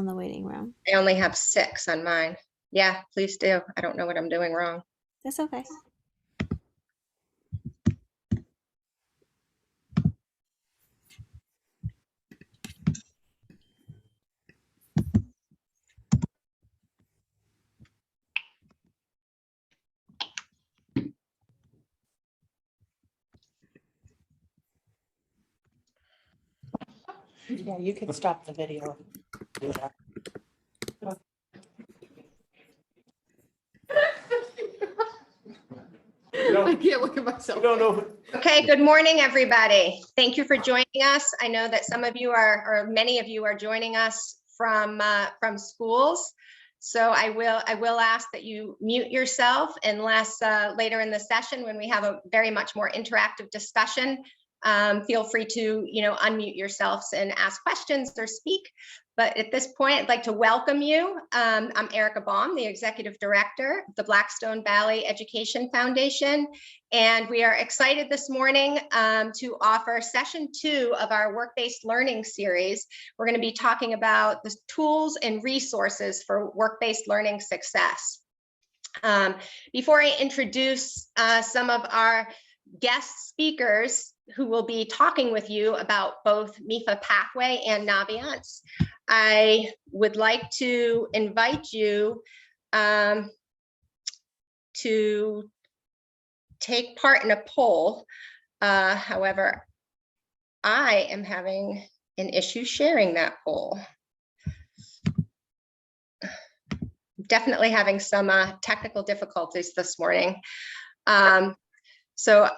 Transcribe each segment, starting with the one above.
in the waiting room. I only have 6 on mine. Yeah, please do. I don't know what I'm doing wrong. That's okay. Yeah, you can stop the video. I can't look at myself. You don't know. Okay, good morning, everybody. Thank you for joining us. I know that some of you are, or many of you are joining us from schools. So I will ask that you mute yourself unless later in the session when we have a very much more interactive discussion, feel free to, unmute yourselves and ask questions or speak. But at this point, I'd like to welcome you. I'm Erica Baum, the Executive Director of the Blackstone Valley Education Foundation. And we are excited this morning to offer session 2 of our work-based learning series. We're going to be talking about the tools and resources for work-based learning success. Before I introduce some of our guest speakers who will be talking with you about both MIFA Pathway and Naviance, I would like to invite you to take part in a poll. However, I am having an issue sharing that poll. Definitely having some technical difficulties this morning. So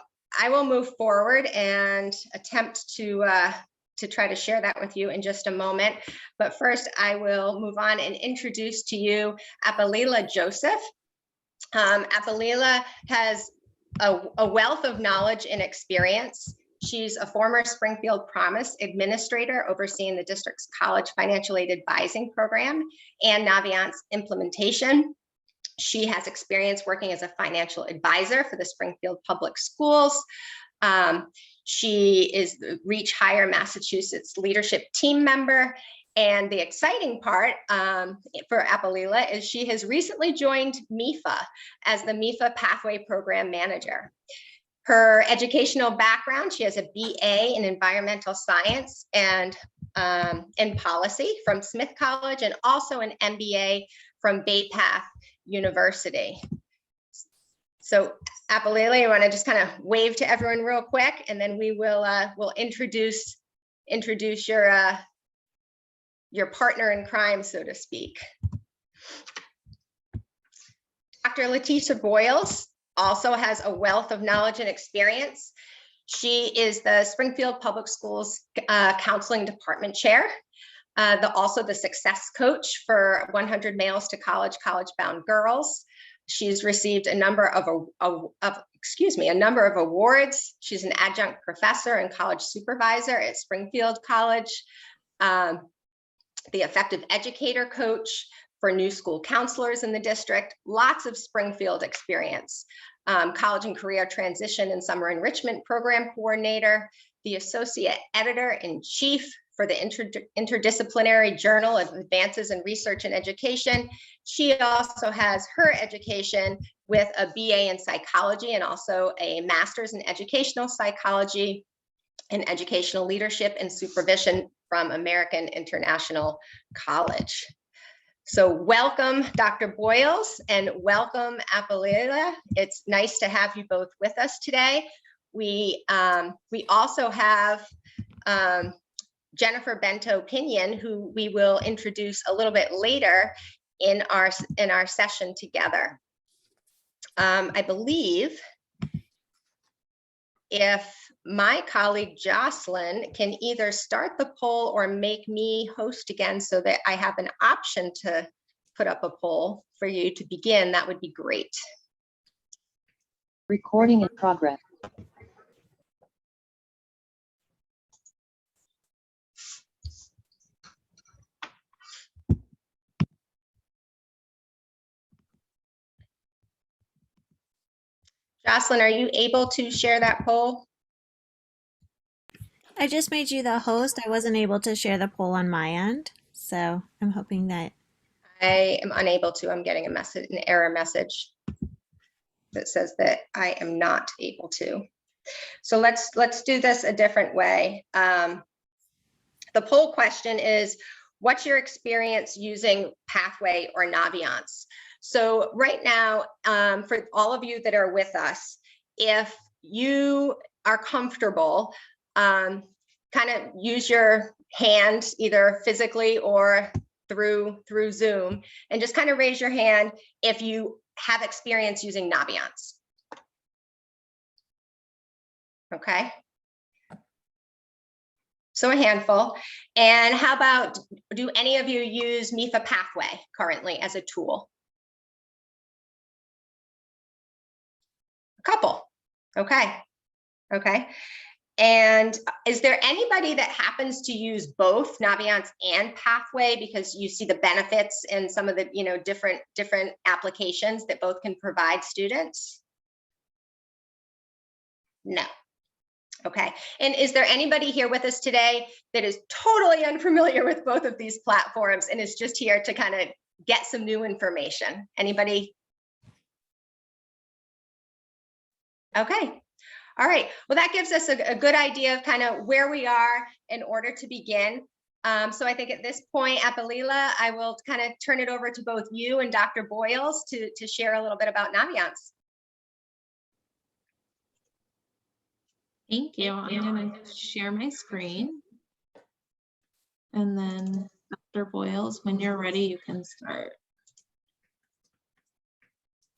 I will move forward and attempt to try to share that with you in just a moment. But first, I will move on and introduce to you Apalila Joseph. Apalila has a wealth of knowledge and experience. She's a former Springfield Promise administrator overseeing the district's college financial aid advising program and Naviance implementation. She has experience working as a financial advisor for the Springfield Public Schools. She is the Reach Higher Massachusetts leadership team member. And the exciting part for Apalila is she has recently joined MIFA as the MIFA Pathway Program Manager. Her educational background, she has a BA in environmental science and policy from Smith College and also an MBA from Bay Path University. So Apalila, you want to just kind of wave to everyone real quick, and then we will we'll introduce your partner in crime, so to speak. Dr. Letitia Boyles also has a wealth of knowledge and experience. She is the Springfield Public Schools Counseling Department Chair, also the success coach for 100 Males to College, college-bound girls. She's received a number of awards. She's an adjunct professor and college supervisor at Springfield College, the effective educator coach for new school counselors in the district, lots of Springfield experience, college and career transition and summer enrichment program coordinator, the associate editor-in-chief for the Interdisciplinary Journal of Advances in Research and Education. She also has her education with a BA in psychology and also a master's in educational psychology and educational leadership and supervision from American International College. So welcome, Dr. Boyles, and welcome, Apalila. It's nice to have you both with us today. We also have Jennifer Bento Pinion, who we will introduce a little bit later in our session together. I believe if my colleague Jocelyn can either start the poll or make me host again so that I have an option to put up a poll for you to begin, that would be great. Recording in progress. Jocelyn, are you able to share that poll? I just made you the host. I wasn't able to share the poll on my end. So I'm hoping that. I am unable to. I'm getting an error message that says that I am not able to. So let's do this a different way. The poll question is, what's your experience using Pathway or Naviance? So right now, for all of you that are with us, if you are comfortable, kind of use your hand either physically or through Zoom, and just kind of raise your hand if you have experience using Naviance. Okay. So a handful. And how about, do any of you use MIFA Pathway currently as a tool? A couple. Okay. Okay. And is there anybody that happens to use both Naviance and Pathway because you see the benefits in some of the, you know, different applications that both can provide students? No. Okay. And is there anybody here with us today that is totally unfamiliar with both of these platforms and is just here to kind of get some new information? Anybody? Okay. All right. Well, that gives us a good idea of kind of where we are in order to begin. So I think at this point, Apalila, I will kind of turn it over to both you and Dr. Boyles to share a little bit about Naviance. Thank you. I'm going to share my screen. And then Dr. Boyles, when you're ready, you can start.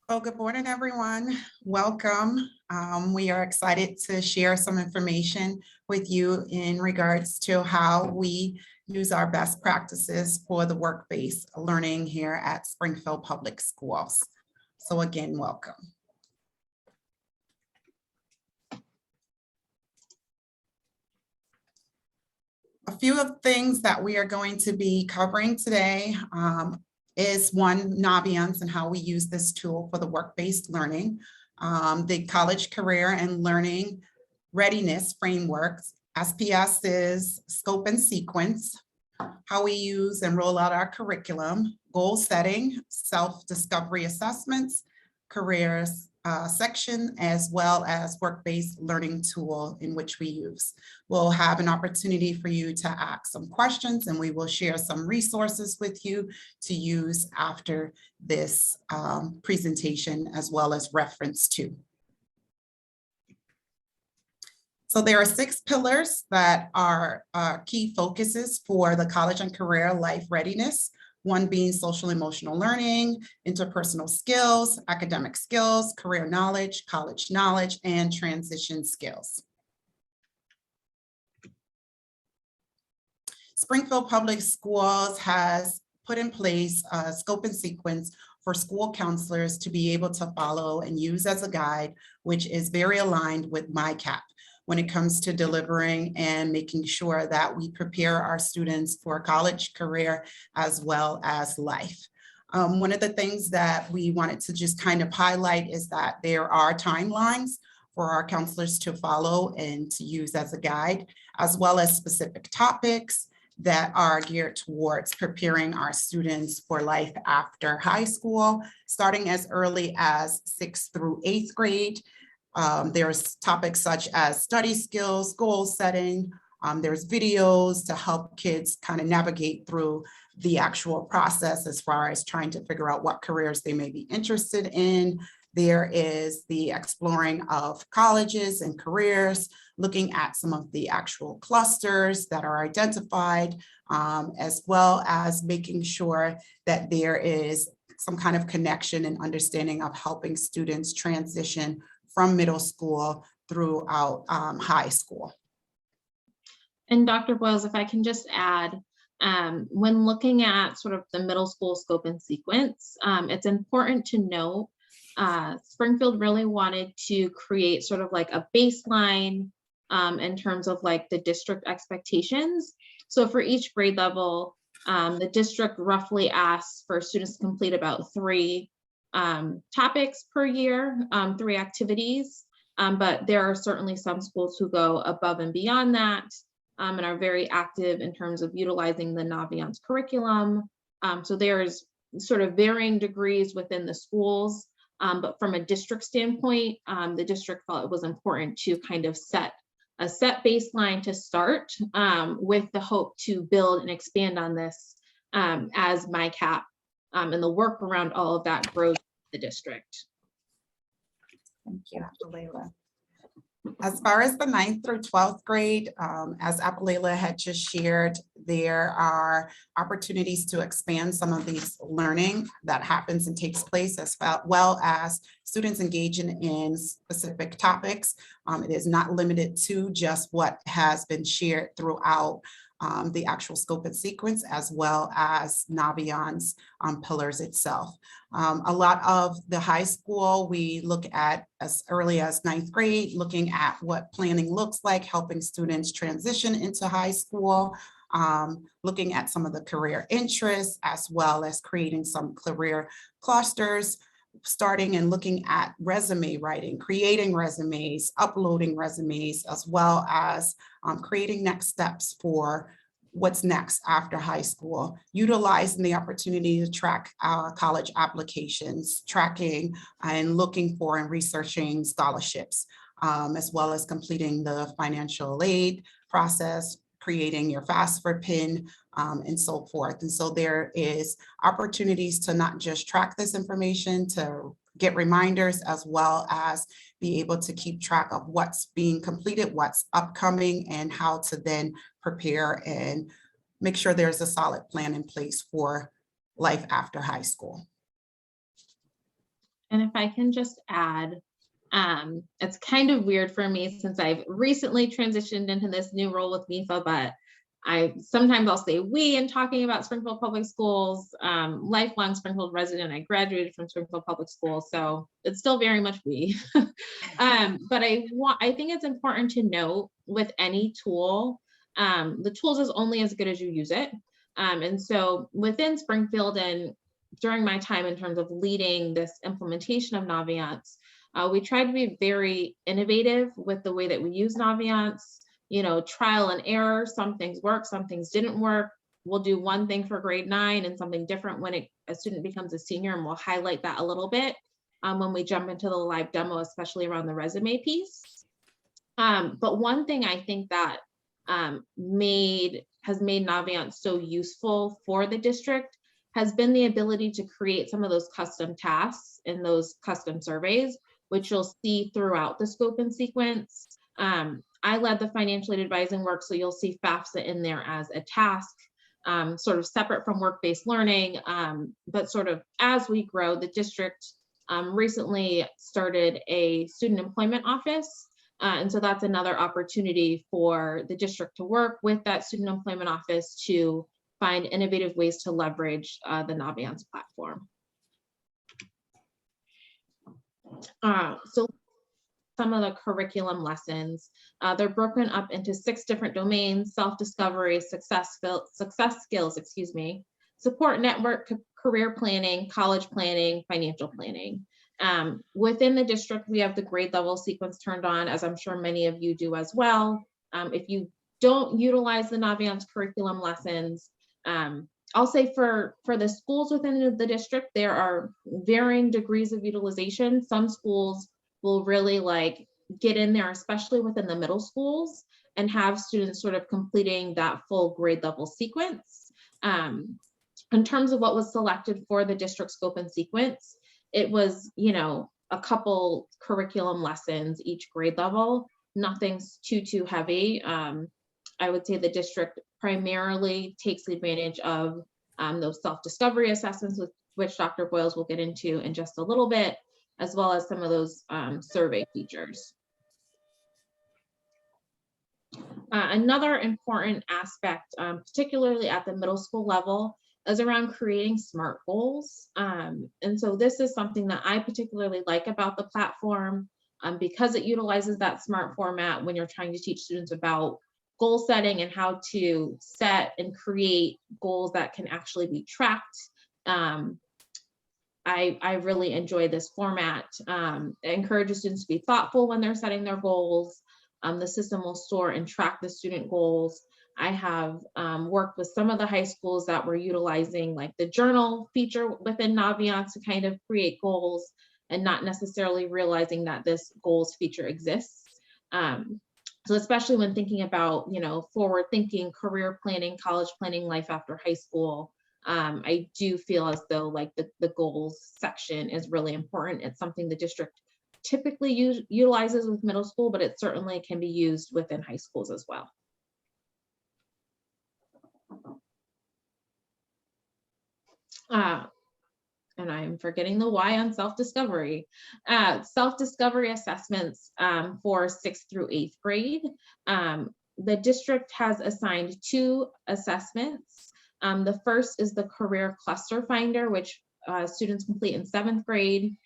Well, good morning, everyone. Welcome. We are excited to share some information with you in regards to how we use our best practices for the work-based learning here at Springfield Public Schools. So again, welcome. A few of things that we are going to be covering today is one, Naviance and how we use this tool for the work-based learning, the college career and learning readiness frameworks, SPS's scope and sequence, how we use and roll out our curriculum, goal setting, self-discovery assessments, careers section, as well as work-based learning tool in which we use. We'll have an opportunity for you to ask some questions and we will share some resources with you to use after this presentation, as well as reference to. So there are 6 pillars that are key focuses for the college and career life readiness. One being social emotional learning, interpersonal skills, academic skills, career knowledge, college knowledge, and transition skills. Springfield Public Schools has put in place a scope and sequence for school counselors to be able to follow and use as a guide, which is very aligned with MyCap when it comes to delivering and making sure that we prepare our students for college, career, as well as life. One of the things that we wanted to just kind of highlight is that there are timelines for our counselors to follow and to use as a guide, as well as specific topics that are geared towards preparing our students for life after high school, starting as early as 6th through 8th grade. There's topics such as study skills, goal setting. There's videos to help kids kind of navigate through the actual process as far as trying to figure out what careers they may be interested in. There is the exploring of colleges and careers, looking at some of the actual clusters that are identified, as well as making sure that there is some kind of connection and understanding of helping students transition from middle school throughout high school. And Dr. Boyles, if I can just add, when looking at sort of the middle school scope and sequence, it's important to note Springfield really wanted to create sort of like a baseline in terms of like the district expectations. So for each grade level, the district roughly asks for students to complete about 3 topics per year, 3 activities, but there are certainly some schools who go above and beyond that. and are very active in terms of utilizing the Naviance curriculum. So there's sort of varying degrees within the schools, but from a district standpoint, the district felt it was important to kind of set a baseline to start, with the hope to build and expand on this as MyCap and the work around all of that grows in the district. Thank you, Apolela. As far as the 9th through 12th grade, as Apolela had just shared, there are opportunities to expand some of these learning that happens and takes place, as well as students engaging in specific topics. It is not limited to just what has been shared throughout the actual scope and sequence, as well as Naviance pillars itself. A lot of the high school, we look at as early as 9th grade, looking at what planning looks like, helping students transition into high school, looking at some of the career interests, as well as creating some career clusters, starting and looking at resume writing, creating resumes, uploading resumes, as well as creating next steps for what's next after high school, utilizing the opportunity to track college applications, tracking and looking for and researching scholarships, as well as completing the financial aid process, creating your FAFSA PIN, and so forth. And so there is opportunities to not just track this information, to get reminders, as well as be able to keep track of what's being completed, what's upcoming, and how to then prepare and make sure there's a solid plan in place for life after high school. And if I can just add, it's kind of weird for me since I've recently transitioned into this new role with MIFA, but sometimes I'll say we in talking about Springfield Public Schools, lifelong Springfield resident. I graduated from Springfield Public Schools, so it's still very much we. But I think it's important to note with any tool, the tools is only as good as you use it. And so within Springfield and during my time in terms of leading this implementation of Naviance, we tried to be very innovative with the way that we use Naviance. You know, trial and error, some things work, some things didn't work. We'll do one thing for grade 9 and something different when a student becomes a senior, and we'll highlight that a little bit when we jump into the live demo, especially around the resume piece. But one thing I think that has made Naviance so useful for the district has been the ability to create some of those custom tasks and those custom surveys, which you'll see throughout the scope and sequence. I led the financial aid advising work, so you'll see FAFSA in there as a task, sort of separate from work-based learning, but sort of as we grow, the district recently started a student employment office, and so that's another opportunity for the district to work with that student employment office to find innovative ways to leverage the Naviance platform. So some of the curriculum lessons, they're broken up into 6 different domains: self-discovery, success skills, support network, career planning, college planning, financial planning. Within the district, we have the grade level sequence turned on, as I'm sure many of you do as well. If you don't utilize the Naviance curriculum lessons, I'll say for the schools within the district, there are varying degrees of utilization. Some schools will really get in there, especially within the middle schools, and have students sort of completing that full grade level sequence. In terms of what was selected for the district scope and sequence, it was, a couple curriculum lessons each grade level, nothing's too heavy. I would say the district primarily takes advantage of those self-discovery assessments, which Dr. Boyles will get into in just a little bit, as well as some of those survey features. Another important aspect, particularly at the middle school level, is around creating SMART goals. And so this is something that I particularly like about the platform because it utilizes that SMART format when you're trying to teach students about goal setting and how to set and create goals that can actually be tracked. I really enjoy this format. It encourages students to be thoughtful when they're setting their goals, The system will store and track the student goals. I have worked with some of the high schools that were utilizing like the journal feature within Naviance to kind of create goals and not necessarily realizing that this goals feature exists. So especially when thinking about, forward thinking, career planning, college planning, life after high school, I do feel as though like the goals section is really important. It's something the district typically utilizes with middle school, but it certainly can be used within high schools as well. And I'm forgetting the Y on self-discovery. Self-discovery assessments for 6th through 8th grade. The district has assigned 2 assessments. The first is the career cluster finder, which students complete in 7th grade.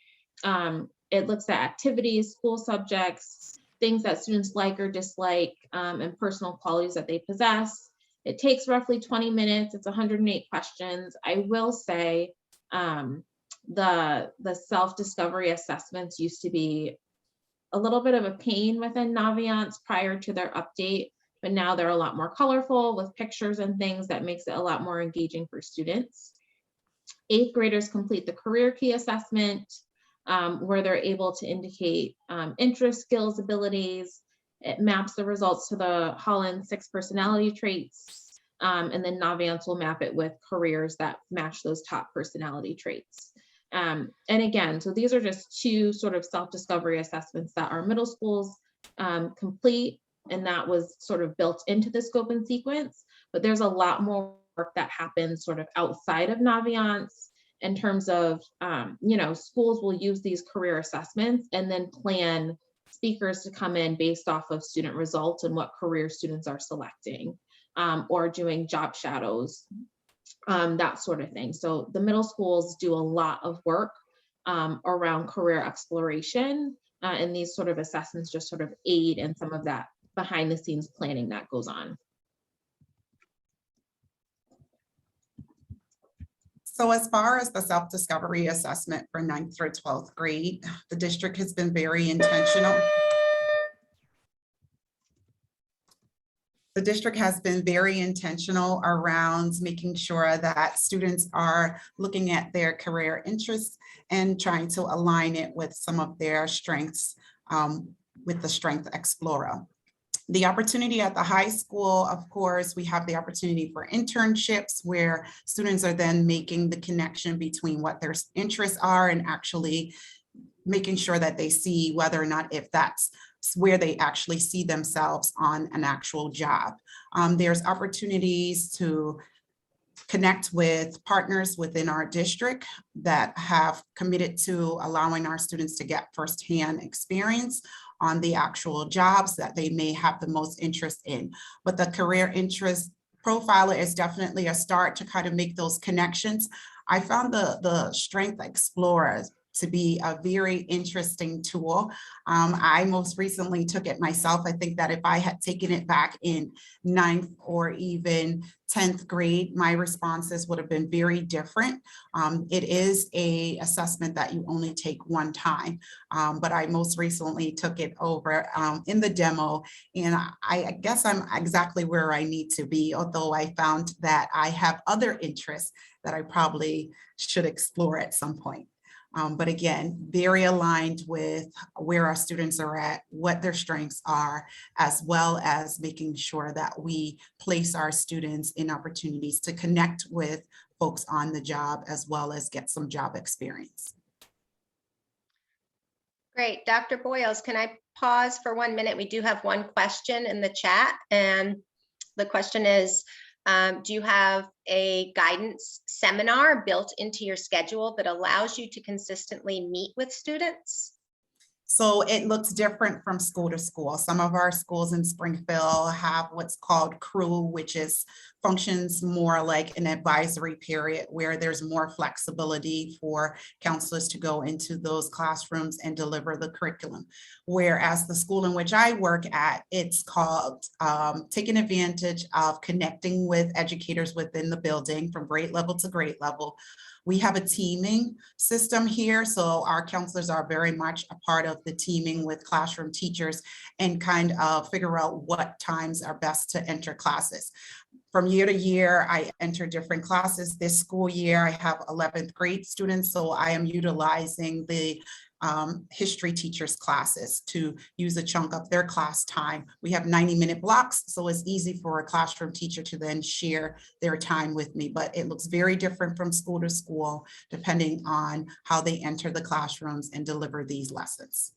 It looks at activities, school subjects, things that students like or dislike, and personal qualities that they possess. It takes roughly 20 minutes. It's 108 questions. I will say the self-discovery assessments used to be a little bit of a pain within Naviance prior to their update, but now they're a lot more colorful with pictures and things that makes it a lot more engaging for students. 8th graders complete the career key assessment, where they're able to indicate interest, skills, abilities. It maps the results to the Holland 6 personality traits, and then Naviance will map it with careers that match those top personality traits. And again, so these are just 2 sort of self-discovery assessments that our middle schools complete, and that was sort of built into the scope and sequence, but there's a lot more work that happens sort of outside of Naviance in terms of, schools will use these career assessments and then plan speakers to come in based off of student results and what career students are selecting, or doing job shadows, that sort of thing. So the middle schools do a lot of work around career exploration, and these sort of assessments just sort of aid in some of that behind the scenes planning that goes on. So as far as the self-discovery assessment for 9th through 12th grade, the district has been very intentional. The district has been very intentional around making sure that students are looking at their career interests and trying to align it with some of their strengths with the Strength Explorer. The opportunity at the high school, of course, we have the opportunity for internships where students are then making the connection between what their interests are and actually making sure that they see whether or not if that's where they actually see themselves on an actual job. There's opportunities to connect with partners within our district that have committed to allowing our students to get firsthand experience on the actual jobs that they may have the most interest in. But the career interest profiler is definitely a start to kind of make those connections. I found the Strength Explorer to be a very interesting tool. I most recently took it myself. I think that if I had taken it back in 9th or even 10th grade, my responses would have been very different. It is an assessment that you only take one time, but I most recently took it over in the demo, and I guess I'm exactly where I need to be, although I found that I have other interests that I probably should explore at some point. But again, very aligned with where our students are at, what their strengths are, as well as making sure that we place our students in opportunities to connect with folks on the job, as well as get some job experience. Great. Dr. Boyles, can I pause for 1 minute? We do have one question in the chat, and the question is, do you have a guidance seminar built into your schedule that allows you to consistently meet with students? So it looks different from school to school. Some of our schools in Springfield have what's called CREW, which is functions more like an advisory period where there's more flexibility for counselors to go into those classrooms and deliver the curriculum. Whereas the school in which I work at, it's called taking advantage of connecting with educators within the building from grade level to grade level. We have a teaming system here, so our counselors are very much a part of of the teaming with classroom teachers and kind of figure out what times are best to enter classes. From year to year, I enter different classes. This school year, I have 11th grade students, so I am utilizing the history teachers classes to use a chunk of their class time. We have 90-minute blocks, so it's easy for a classroom teacher to then share their time with me, but it looks very different from school to school, depending on how they enter the classrooms and deliver these lessons.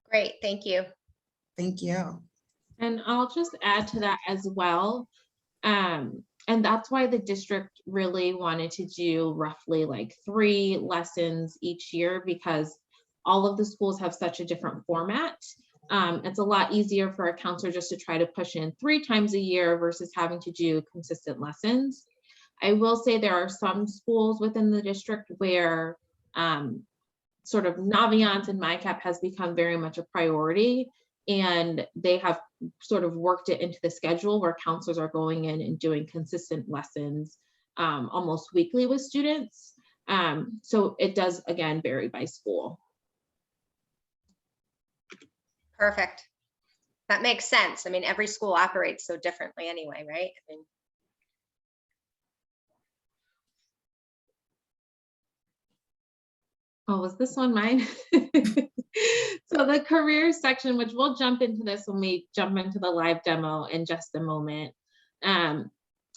Great, thank you. Thank you. And I'll just add to that as well. And that's why the district really wanted to do roughly like 3 lessons each year, because all of the schools have such a different format. It's a lot easier for a counselor just to try to push in 3 times a year versus having to do consistent lessons. I will say there are some schools within the district where sort of Naviance and MyCap has become very much a priority, and they have sort of worked it into the schedule where counselors are going in and doing consistent lessons almost weekly with students. So it does, again, vary by school. Perfect. That makes sense. I mean, every school operates so differently anyway, right? I mean, oh, was this one mine? So the careers section, which we'll jump into this when we jump into the live demo in just a moment, it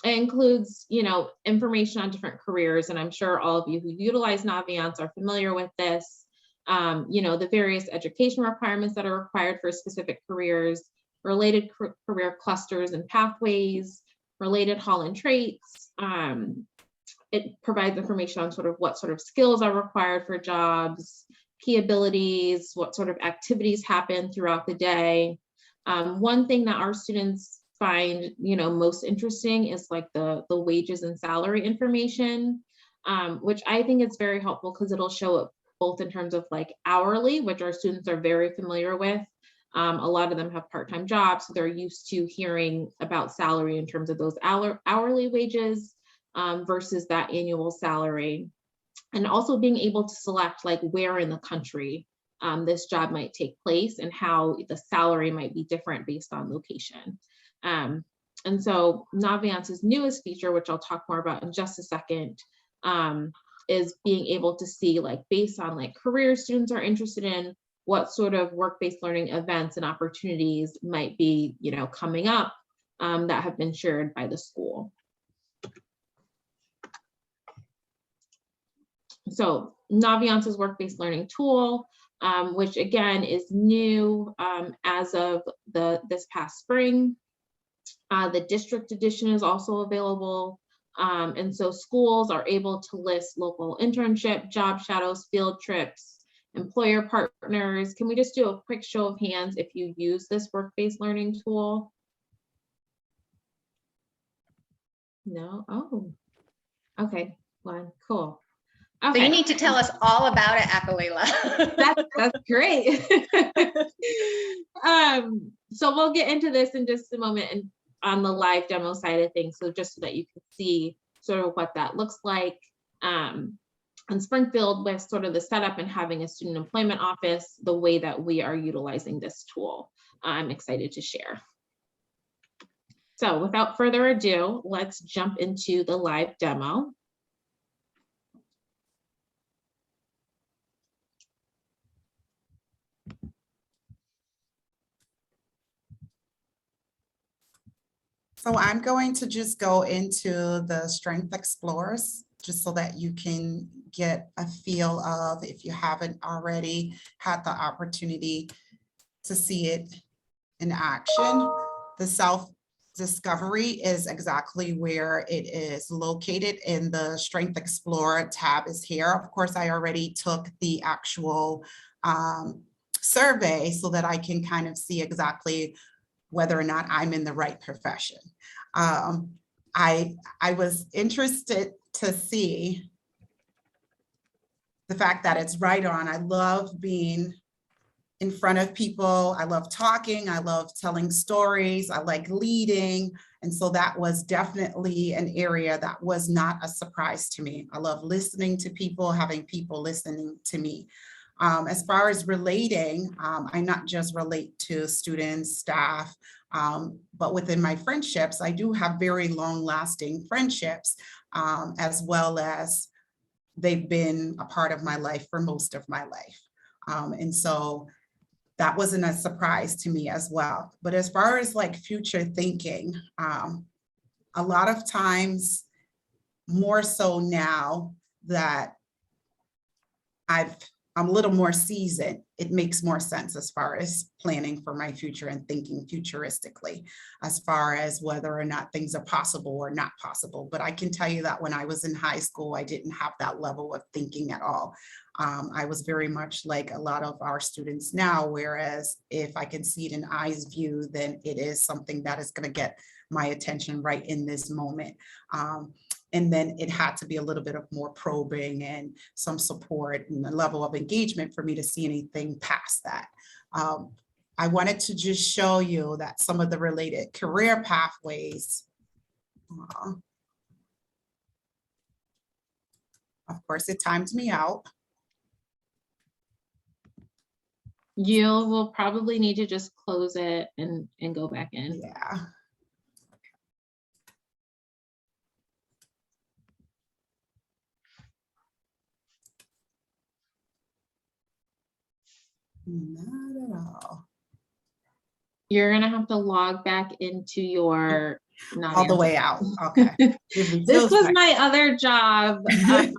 includes, you know, information on different careers. And I'm sure all of you who utilize Naviance are familiar with this. You know, the various education requirements that are required for specific careers, related career clusters and pathways, related Holland traits. It provides information on sort of what sort of skills are required for jobs, key abilities, what sort of activities happen throughout the day. One thing that our students find, you know, most interesting is like the wages and salary information, which I think is very helpful because it'll show up both in terms of like hourly, which our students are very familiar with. A lot of them have part-time jobs, so they're used to hearing about salary in terms of those hourly wages versus that annual salary. And also being able to select like where in the country this job might take place and how the salary might be different based on location. And so Naviance's newest feature, which I'll talk more about in just a second, is being able to see like based on like career students are interested in, what sort of work-based learning events and opportunities might be, you know, coming up that have been shared by the school. So Naviance's work-based learning tool, which again is new as of this past spring. The district edition is also available. And so schools are able to list local internship, job shadows, field trips, employer partners. Can we just do a quick show of hands if you use this work-based learning tool? No? Oh, okay, one, cool. so Okay. you need to tell us all about it, Akalila. That's great. So we'll get into this in just a moment and on the live demo side of things. So just so that you can see sort of what that looks like. In Springfield, with sort of the setup and having a student employment office, the way that we are utilizing this tool, I'm excited to share. So without further ado, let's jump into the live demo. So I'm going to just go into the Strength Explorers, just so that you can get a feel of, if you haven't already had the opportunity to see it in action. The self-discovery is exactly where it is located in the Strength Explorer tab is here. Of course, I already took the actual survey so that I can kind of see exactly whether or not I'm in the right profession. I was interested to see the fact that it's right on. I love being in front of people. I love talking. I love telling stories. I like leading. And so that was definitely an area that was not a surprise to me. I love listening to people, having people listening to me. As far as relating, I not just relate to students, staff, but within my friendships, I do have very long-lasting friendships, as well as they've been a part of my life for most of my life. And so that wasn't a surprise to me as well. But as far as like future thinking, a lot of times, more so now that I'm a little more seasoned, it makes more sense as far as planning for my future and thinking futuristically, as far as whether or not things are possible or not possible. But I can tell you that when I was in high school, I didn't have that level of thinking at all. I was very much like a lot of our students now, whereas if I can see it in eyes view, then it is something that is going to get my attention right in this moment. And then it had to be a little bit of more probing and some support and a level of engagement for me to see anything past that. I wanted to just show you that some of the related career pathways. Of course, it timed me out. You will probably need to just close it and go back in. Yeah. Not at all. You're gonna have to log back into your. All the way out. Okay. This was my other job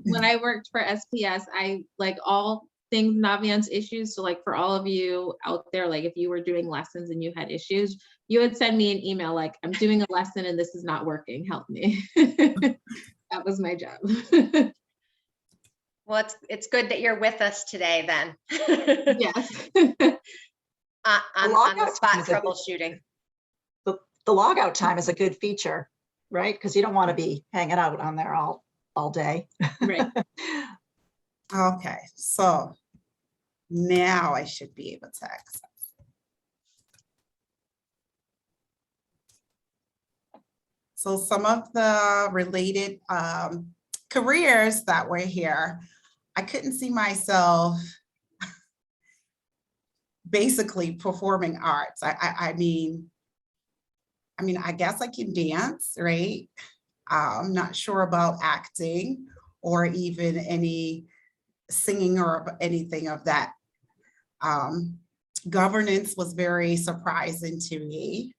when I worked for SPS. I like all things Naviance issues. So like for all of you out there, like if you were doing lessons and you had issues, you would send me an email like, I'm doing a lesson and this is not working, help me. That was my job. Well, it's good that you're with us today then. Yes. On the spot troubleshooting. The logout time is a good feature, right? Because you don't want to be hanging out on there all day. Right. Okay, so now I should be able to access. So some of the related careers that were here, I couldn't see myself basically performing arts. I mean, I guess I can dance, right? I'm not sure about acting or even any singing or anything of that. Governance was very surprising to me.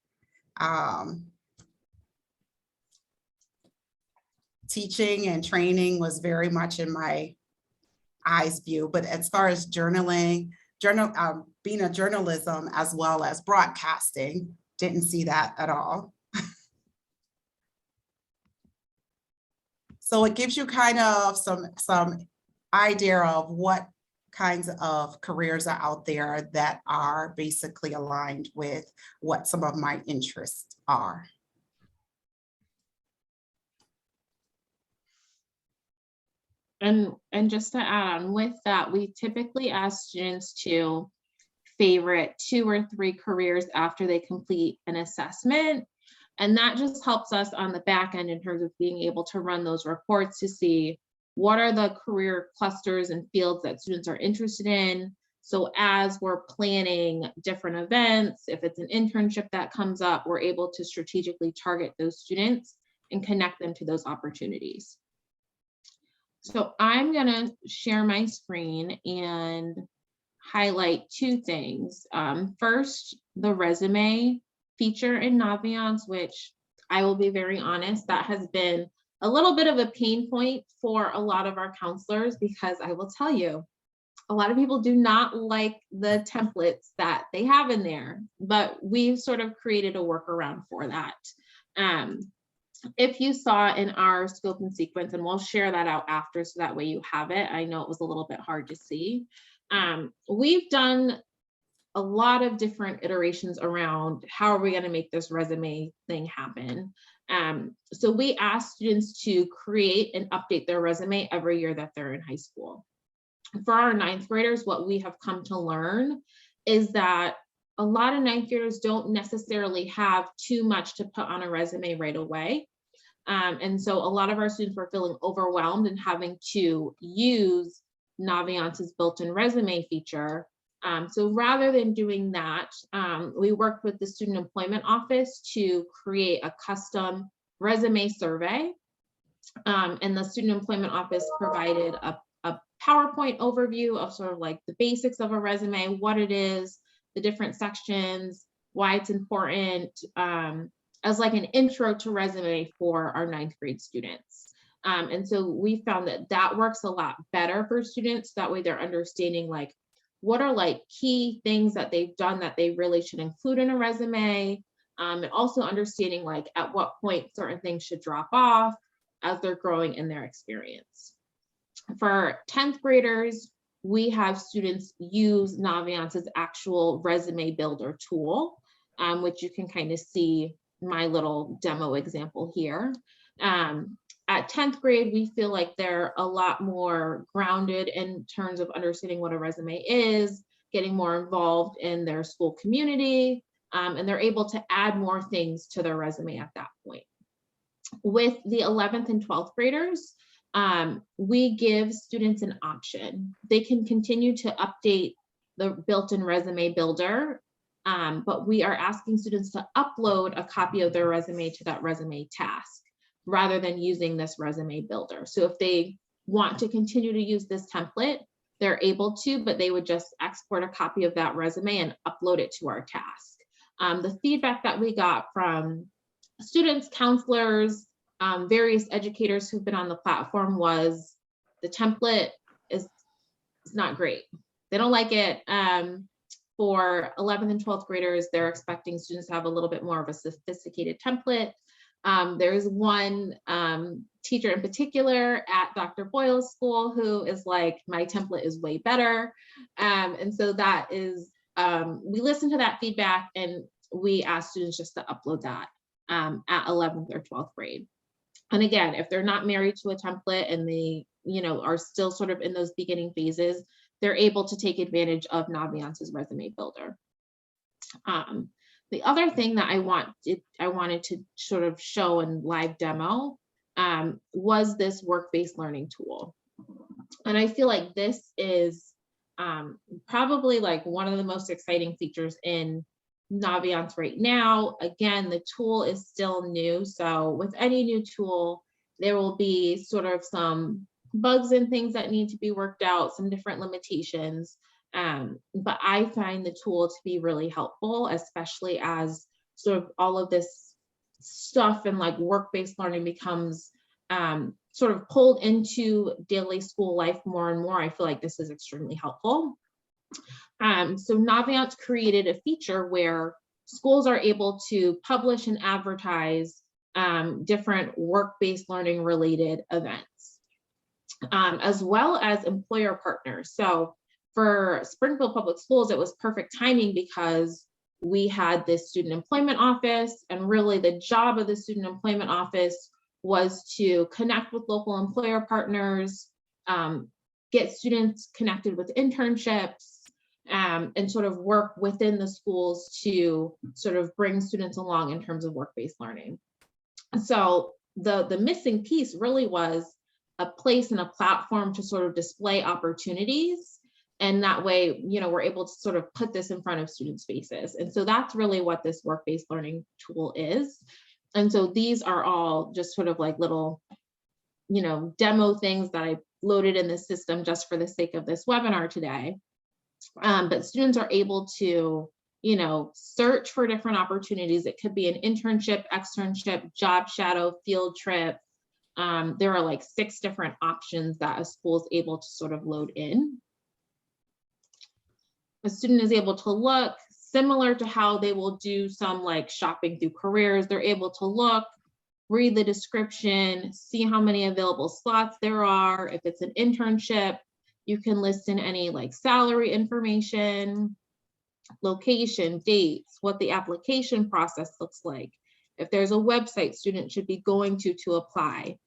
Teaching and training was very much in my eyes view, but as far as journaling, being a journalism as well as broadcasting, didn't see that at all. So it gives you kind of some idea of what kinds of careers are out there that are basically aligned with what some of my interests are. And just to add on with that, we typically ask students to favorite 2 or 3 careers after they complete an assessment. And that just helps us on the back end in terms of being able to run those reports to see what are the career clusters and fields that students are interested in. So as we're planning different events, if it's an internship that comes up, we're able to strategically target those students and connect them to those opportunities. So I'm gonna share my screen and highlight 2 things. First, the resume feature in Naviance, which I will be very honest, that has been a little bit of a pain point for a lot of our counselors, because I will tell you, a lot of people do not like the templates that they have in there, but we've sort of created a workaround for that. If you saw in our scope and sequence, and we'll share that out after so that way you have it. I know it was a little bit hard to see. We've done a lot of different iterations around how are we going to make this resume thing happen. So we ask students to create and update their resume every year that they're in high school. For our 9th graders, what we have come to learn is that a lot of 9th graders don't necessarily have too much to put on a resume right away. And so a lot of our students were feeling overwhelmed and having to use Naviance's built-in resume feature. So rather than doing that, we worked with the Student Employment Office to create a custom resume survey. And the Student Employment Office provided a PowerPoint overview of sort of like the basics of a resume, what it is, the different sections, why it's important, as like an intro to resume for our 9th grade students. And so we found that that works a lot better for students. That way they're understanding like, what are like key things that they've done that they really should include in a resume, and also understanding like at what point certain things should drop off as they're growing in their experience. For 10th graders, we have students use Naviance's actual resume builder tool, which you can kind of see my little demo example here. At 10th grade, we feel like they're a lot more grounded in terms of understanding what a resume is, getting more involved in their school community, and they're able to add more things to their resume at that point. With the 11th and 12th graders, we give students an option. They can continue to update the built-in resume builder, but we are asking students to upload a copy of their resume to that resume task rather than using this resume builder. So if they want to continue to use this template, they're able to, but they would just export a copy of that resume and upload it to our task. The feedback that we got from students, counselors, various educators who've been on the platform was the template is not great. They don't like it. For 11th and 12th graders, they're expecting students to have a little bit more of a sophisticated template. There's one teacher in particular at Dr. Boyle's school who is like, my template is way better. And so that is, we listened to that feedback and we asked students just to upload that at 11th or 12th grade. And again, if they're not married to a template and they, are still sort of in those beginning phases, they're able to take advantage of Naviance's resume builder. The other thing that I wanted to sort of show in live demo was this work-based learning tool. And I feel like this is probably like one of the most exciting features in Naviance right now. Again, the tool is still new. So with any new tool, there will be sort of some bugs and things that need to be worked out, some different limitations. But I find the tool to be really helpful, especially as sort of all of this stuff and like work-based learning becomes sort of pulled into daily school life more and more. I feel like this is extremely helpful. So Naviance created a feature where schools are able to publish and advertise different work-based learning related events, as well as employer partners. So for Springfield Public Schools, it was perfect timing because we had this student employment office, and really the job of the student employment office was to connect with local employer partners, get students connected with internships, and sort of work within the schools to sort of bring students along in terms of work-based learning. So the missing piece really was a place and a platform to sort of display opportunities. And that way, we're able to sort of put this in front of students' faces. And so that's really what this work-based learning tool is. And so these are all just sort of like little, demo things that I loaded in the system just for the sake of this webinar today. But students are able to, search for different opportunities. It could be an internship, externship, job shadow, field trip. There are like 6 different options that a school is able to sort of load in. A student is able to look similar to how they will do some like shopping through careers. They're able to look, read the description, see how many available slots there are. If it's an internship, you can list in any like salary information, location, dates, what the application process looks like. If there's a website students should be going to apply,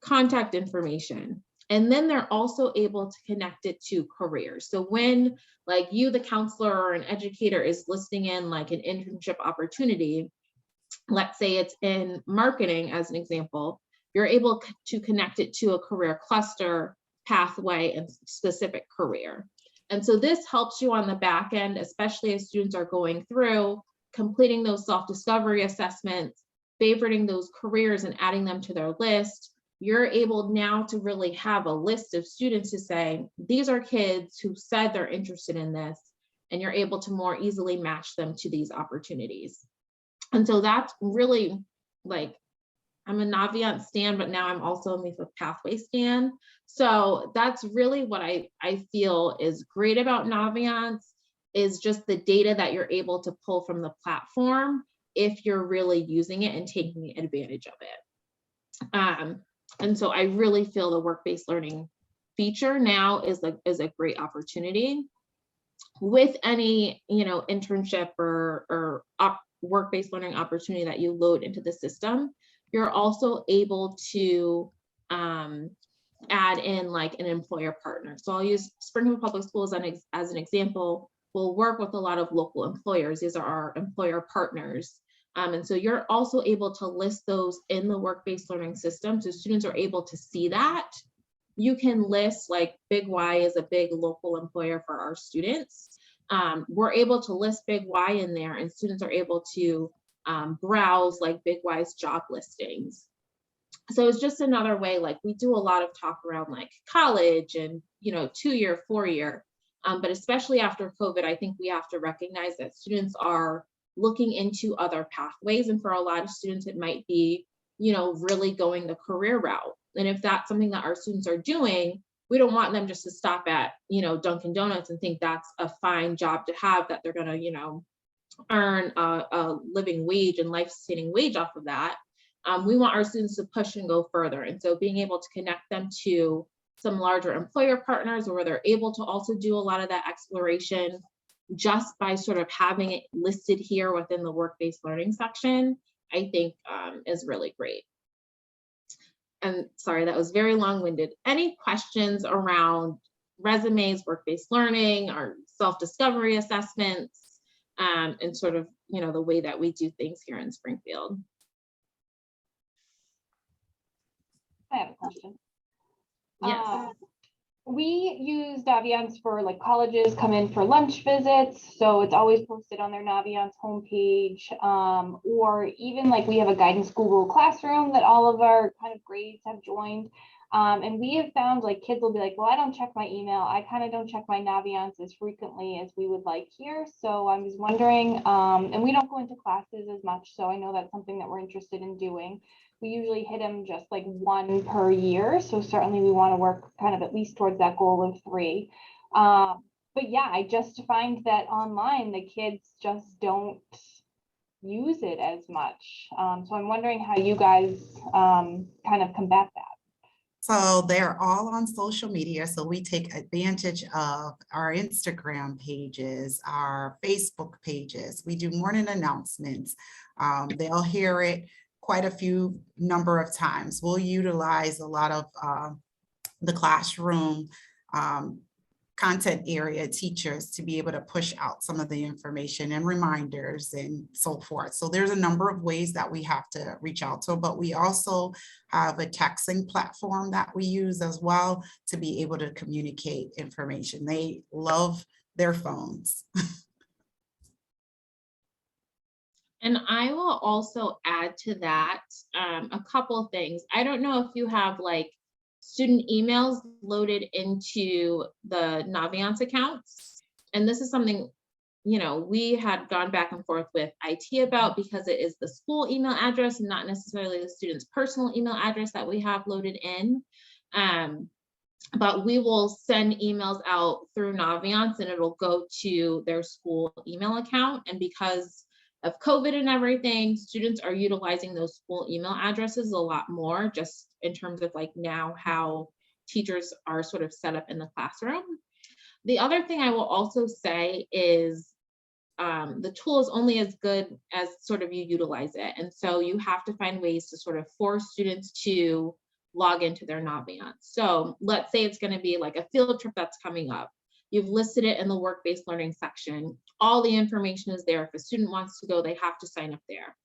contact information. And then they're also able to connect it to careers. So when like you, the counselor or an educator is listing in like an internship opportunity, let's say it's in marketing as an example, you're able to connect it to a career cluster, pathway and specific career. And so this helps you on the back end, especially as students are going through completing those self-discovery assessments, favoriting those careers and adding them to their list. You're able now to really have a list of students to say, these are kids who said they're interested in this, and you're able to more easily match them to these opportunities. And so that's really, like, I'm a Naviance stan, but now I'm also a MEFA Pathway stan. So that's really what I feel is great about Naviance, is just the data that you're able to pull from the platform if you're really using it and taking advantage of it. And so I really feel the work-based learning feature now is a great opportunity. With any, you know, internship or work-based learning opportunity that you load into the system, you're also able to add in like an employer partner. So I'll use Springfield Public Schools as an example. We'll work with a lot of local employers. These are our employer partners. And so you're also able to list those in the work-based learning system. So students are able to see that. You can list, like, Big Y is a big local employer for our students. We're able to list Big Y in there, and students are able to browse like Big Y's job listings. So it's just another way, like, we do a lot of talk around like college and, you know, 2-year, 4-year, but especially after COVID, I think we have to recognize that students are looking into other pathways. And for a lot of students, it might be, you know, really going the career route. And if that's something that our students are doing, we don't want them just to stop at, you know, Dunkin' Donuts and think that's a fine job to have, that they're going to, you know, earn a living wage and life-sustaining wage off of that. We want our students to push and go further. And so being able to connect them to some larger employer partners where they're able to also do a lot of that exploration just by sort of having it listed here within the work-based learning section, I think is really great. And sorry, that was very long-winded. Any questions around resumes, work-based learning, or self-discovery assessments, and sort of, you know, the way that we do things here in Springfield? I have a question. Yes. We use Naviance for, like, colleges come in for lunch visits, so it's always posted on their Naviance homepage. Or even, like, we have a guidance Google Classroom that all of our kind of grades have joined. And we have found, like, kids will be like, well, I don't check my email. I kind of don't check my Naviance as frequently as we would like here. So I was wondering, and we don't go into classes as much, so I know that's something that we're interested in doing. We usually hit them just like 1 per year. So certainly we want to work kind of at least towards that goal of 3. But yeah, I just find that online, the kids just don't use it as much. So I'm wondering how you guys kind of combat that. So they're all on social media. So we take advantage of our Instagram pages, our Facebook pages. We do morning announcements. They'll hear it quite a few number of times. We'll utilize a lot of the classroom content area teachers to be able to push out some of the information and reminders and so forth. So there's a number of ways that we have to reach out to, but we also have a texting platform that we use as well to be able to communicate information. They love their phones. And I will also add to that a couple of things. I don't know if you have like student emails loaded into the Naviance accounts. And this is something, you know, we had gone back and forth with IT about, because it is the school email address and not necessarily the student's personal email address that we have loaded in. But we will send emails out through Naviance and it'll go to their school email account. And because of COVID and everything, students are utilizing those school email addresses a lot more, just in terms of like now how teachers are sort of set up in the classroom. The other thing I will also say is the tool is only as good as sort of you utilize it. And so you have to find ways to sort of force students to log into their Naviance. So let's say it's going to be like a field trip that's coming up. You've listed it in the work-based learning section. All the information is there. If a student wants to go, they have to sign up there.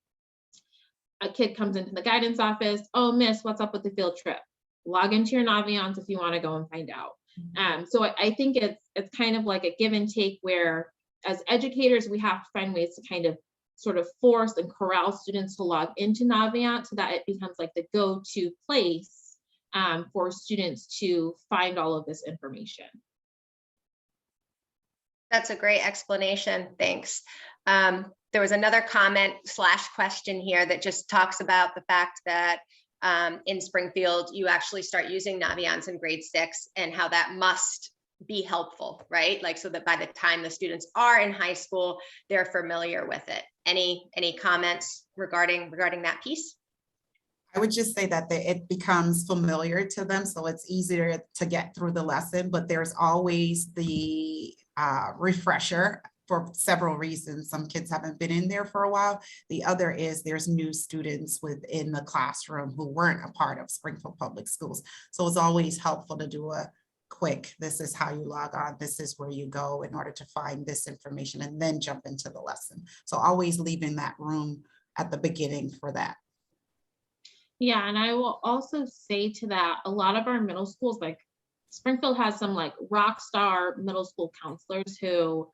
A kid comes into the guidance office. Oh, miss, what's up with the field trip? log into your Naviance if you want to go and find out. So I think it's kind of like a give and take, where as educators, we have to find ways to kind of sort of force and corral students to log into Naviance so that it becomes like the go-to place for students to find all of this information. That's a great explanation. Thanks. There was another comment / question here that just talks about the fact that in Springfield, you actually start using Naviance in grade 6 and how that must be helpful, right? Like, so that by the time the students are in high school, they're familiar with it. Any comments regarding that piece? I would just say that it becomes familiar to them, so it's easier to get through the lesson, but there's always the refresher for several reasons. Some kids haven't been in there for a while. The other is there's new students within the classroom who weren't a part of Springfield Public Schools. So it's always helpful to do a quick, this is how you log on, this is where you go in order to find this information, and then jump into the lesson. So always leaving that room at the beginning for that. Yeah, and I will also say to that, a lot of our middle schools, like Springfield has some like rock star middle school counselors who,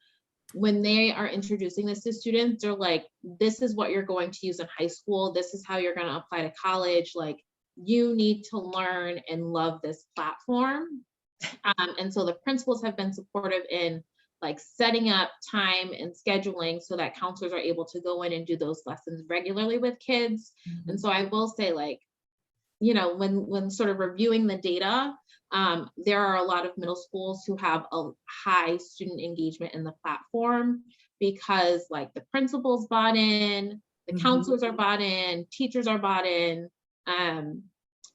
when they are introducing this to students, they're like, this is what you're going to use in high school. This is how you're going to apply to college. Like, you need to learn and love this platform. And so the principals have been supportive in like setting up time and scheduling so that counselors are able to go in and do those lessons regularly with kids. And so I will say, like, you know, when sort of reviewing the data, there are a lot of middle schools who have a high student engagement in the platform because like the principals bought in, the counselors are bought in, teachers are bought in, and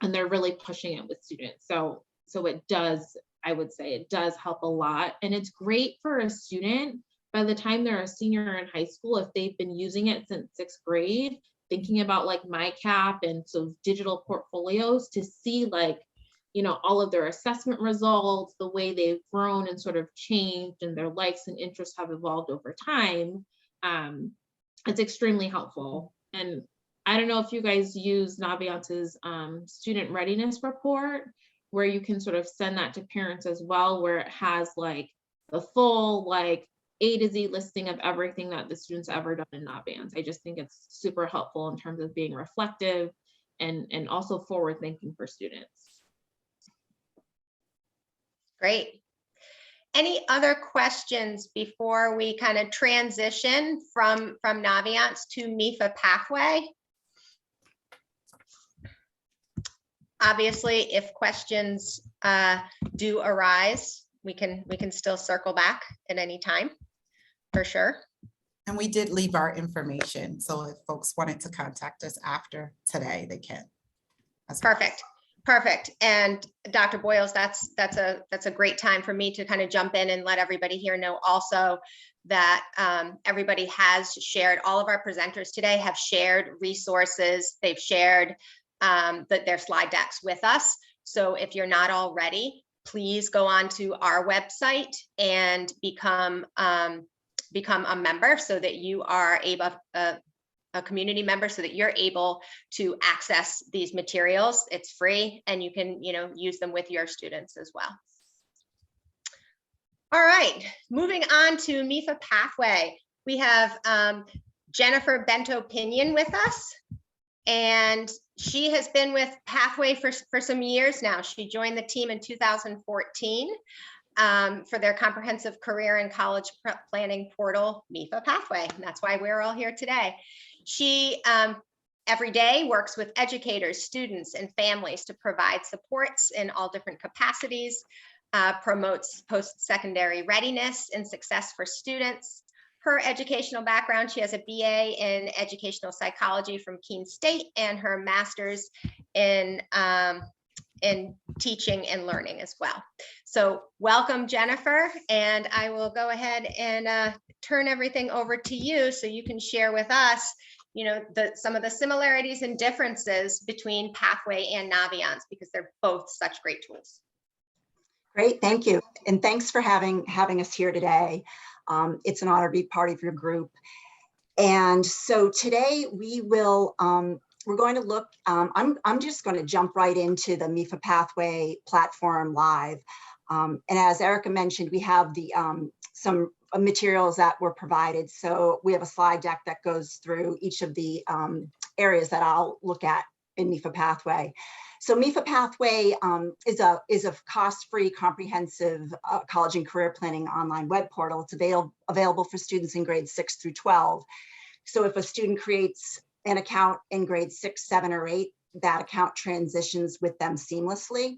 they're really pushing it with students. So it does, I would say it does help a lot. And it's great for a student by the time they're a senior in high school, if they've been using it since 6th grade, thinking about like MyCap and so digital portfolios, to see like, you know, all of their assessment results, the way they've grown and sort of changed and their likes and interests have evolved over time. It's extremely helpful. And I don't know if you guys use Naviance's student readiness report, where you can sort of send that to parents as well, where it has like the full like A to Z listing of everything that the students ever done in Naviance. I just think it's super helpful in terms of being reflective and also forward thinking for students. Great. Any other questions before we kind of transition from Naviance to MIFA Pathway? Obviously, if questions do arise, we can still circle back at any time, for sure. And we did leave our information, so if folks wanted to contact us after today, they can. Perfect. And Dr. Boyles, that's a great time for me to kind of jump in and let everybody here know also that everybody has shared, all of our presenters today have shared resources. They've shared their slide decks with us. So if you're not already, please go on to our website and become a member so that you are able, a community member, so that you're able to access these materials. It's free and you can, use them with your students as well. All right, moving on to MIFA Pathway. We have Jennifer Bento-Pinion with us, and she has been with Pathway for some years now. She joined the team in 2014 for their comprehensive career and college planning portal, MIFA Pathway. And that's why we're all here today. She every day works with educators, students, and families to provide supports in all different capacities, promotes post-secondary readiness and success for students. Her educational background, she has a BA in educational psychology from Keene State and her master's in teaching and learning as well. So welcome, Jennifer, and I will go ahead and turn everything over to you so you can share with us, some of the similarities and differences between Pathway and Naviance, because they're both such great tools. Great, thank you. And thanks for having us here today. It's an honor to be part of your group. And so today we will we're going to look, I'm just going to jump right into the MIFA Pathway platform live. And as Erica mentioned, we have the some materials that were provided. So we have a slide deck that goes through each of the areas that I'll look at in MIFA Pathway. So MIFA Pathway is a cost-free, comprehensive college and career planning online web portal. It's available for students in grades 6 through 12. So if a student creates an account in grades 6, 7, or 8, that account transitions with them seamlessly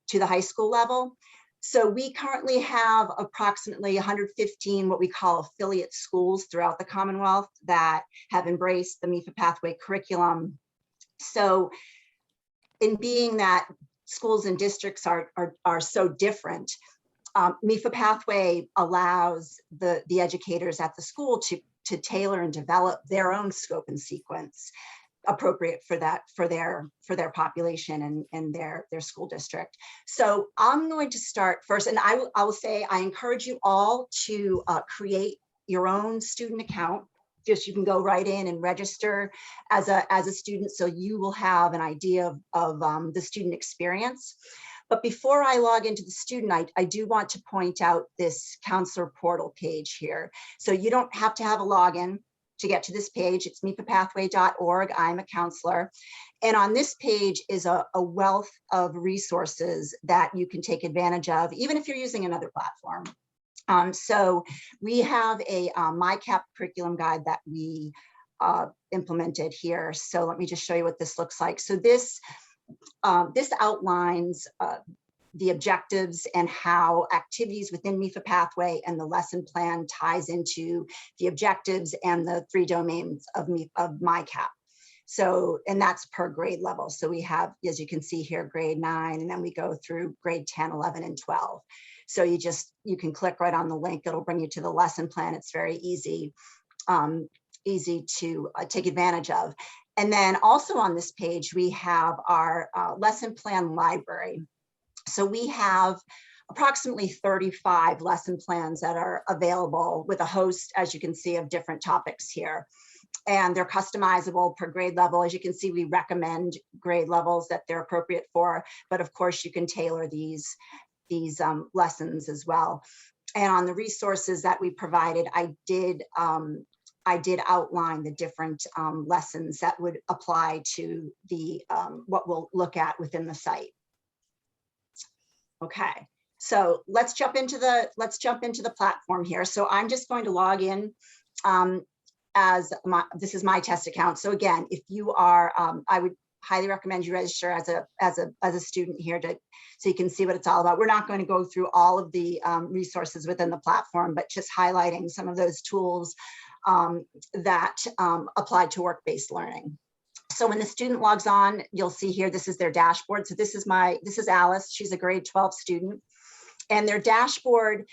to the high school level. So we currently have approximately 115 what we call affiliate schools throughout the Commonwealth that have embraced the MIFA Pathway curriculum. So in being that schools and districts are so different, MIFA Pathway allows the educators at the school to tailor and develop their own scope and sequence appropriate for that, for their population and their school district. So I'm going to start first, and I will say I encourage you all to create your own student account. Just you can go right in and register as a student, so you will have an idea of the student experience. But before I log into the student, I do want to point out this counselor portal page here. So you don't have to have a login to get to this page. It's mifapathway.org. I'm a counselor. And on this page is a wealth of resources that you can take advantage of, even if you're using another platform. So we have a MyCap curriculum guide that we implemented here. So let me just show you what this looks like. So this outlines the objectives and how activities within MIFA Pathway and the lesson plan ties into the objectives and the 3 domains of MyCap. So, and that's per grade level. So we have, as you can see here, grade 9, and then we go through grade 10, 11, and 12. So you can click right on the link. It'll bring you to the lesson plan. It's very easy, easy to take advantage of. And then also on this page, we have our lesson plan library. So we have approximately 35 lesson plans that are available with a host, as you can see, of different topics here. And they're customizable per grade level. As you can see, we recommend grade levels that they're appropriate for, but of course you can tailor these lessons as well. And on the resources that we provided, I did outline the different lessons that would apply to the what we'll look at within the site. Okay, so let's jump into the platform here. So I'm just going to log in this is my test account. So again, if you are, I would highly recommend you register as a student here so you can see what it's all about. We're not going to go through all of the resources within the platform, but just highlighting some of those tools that apply to work-based learning. So when the student logs on, you'll see here, this is their dashboard. So this is Alice. She's a grade 12 student. And their dashboard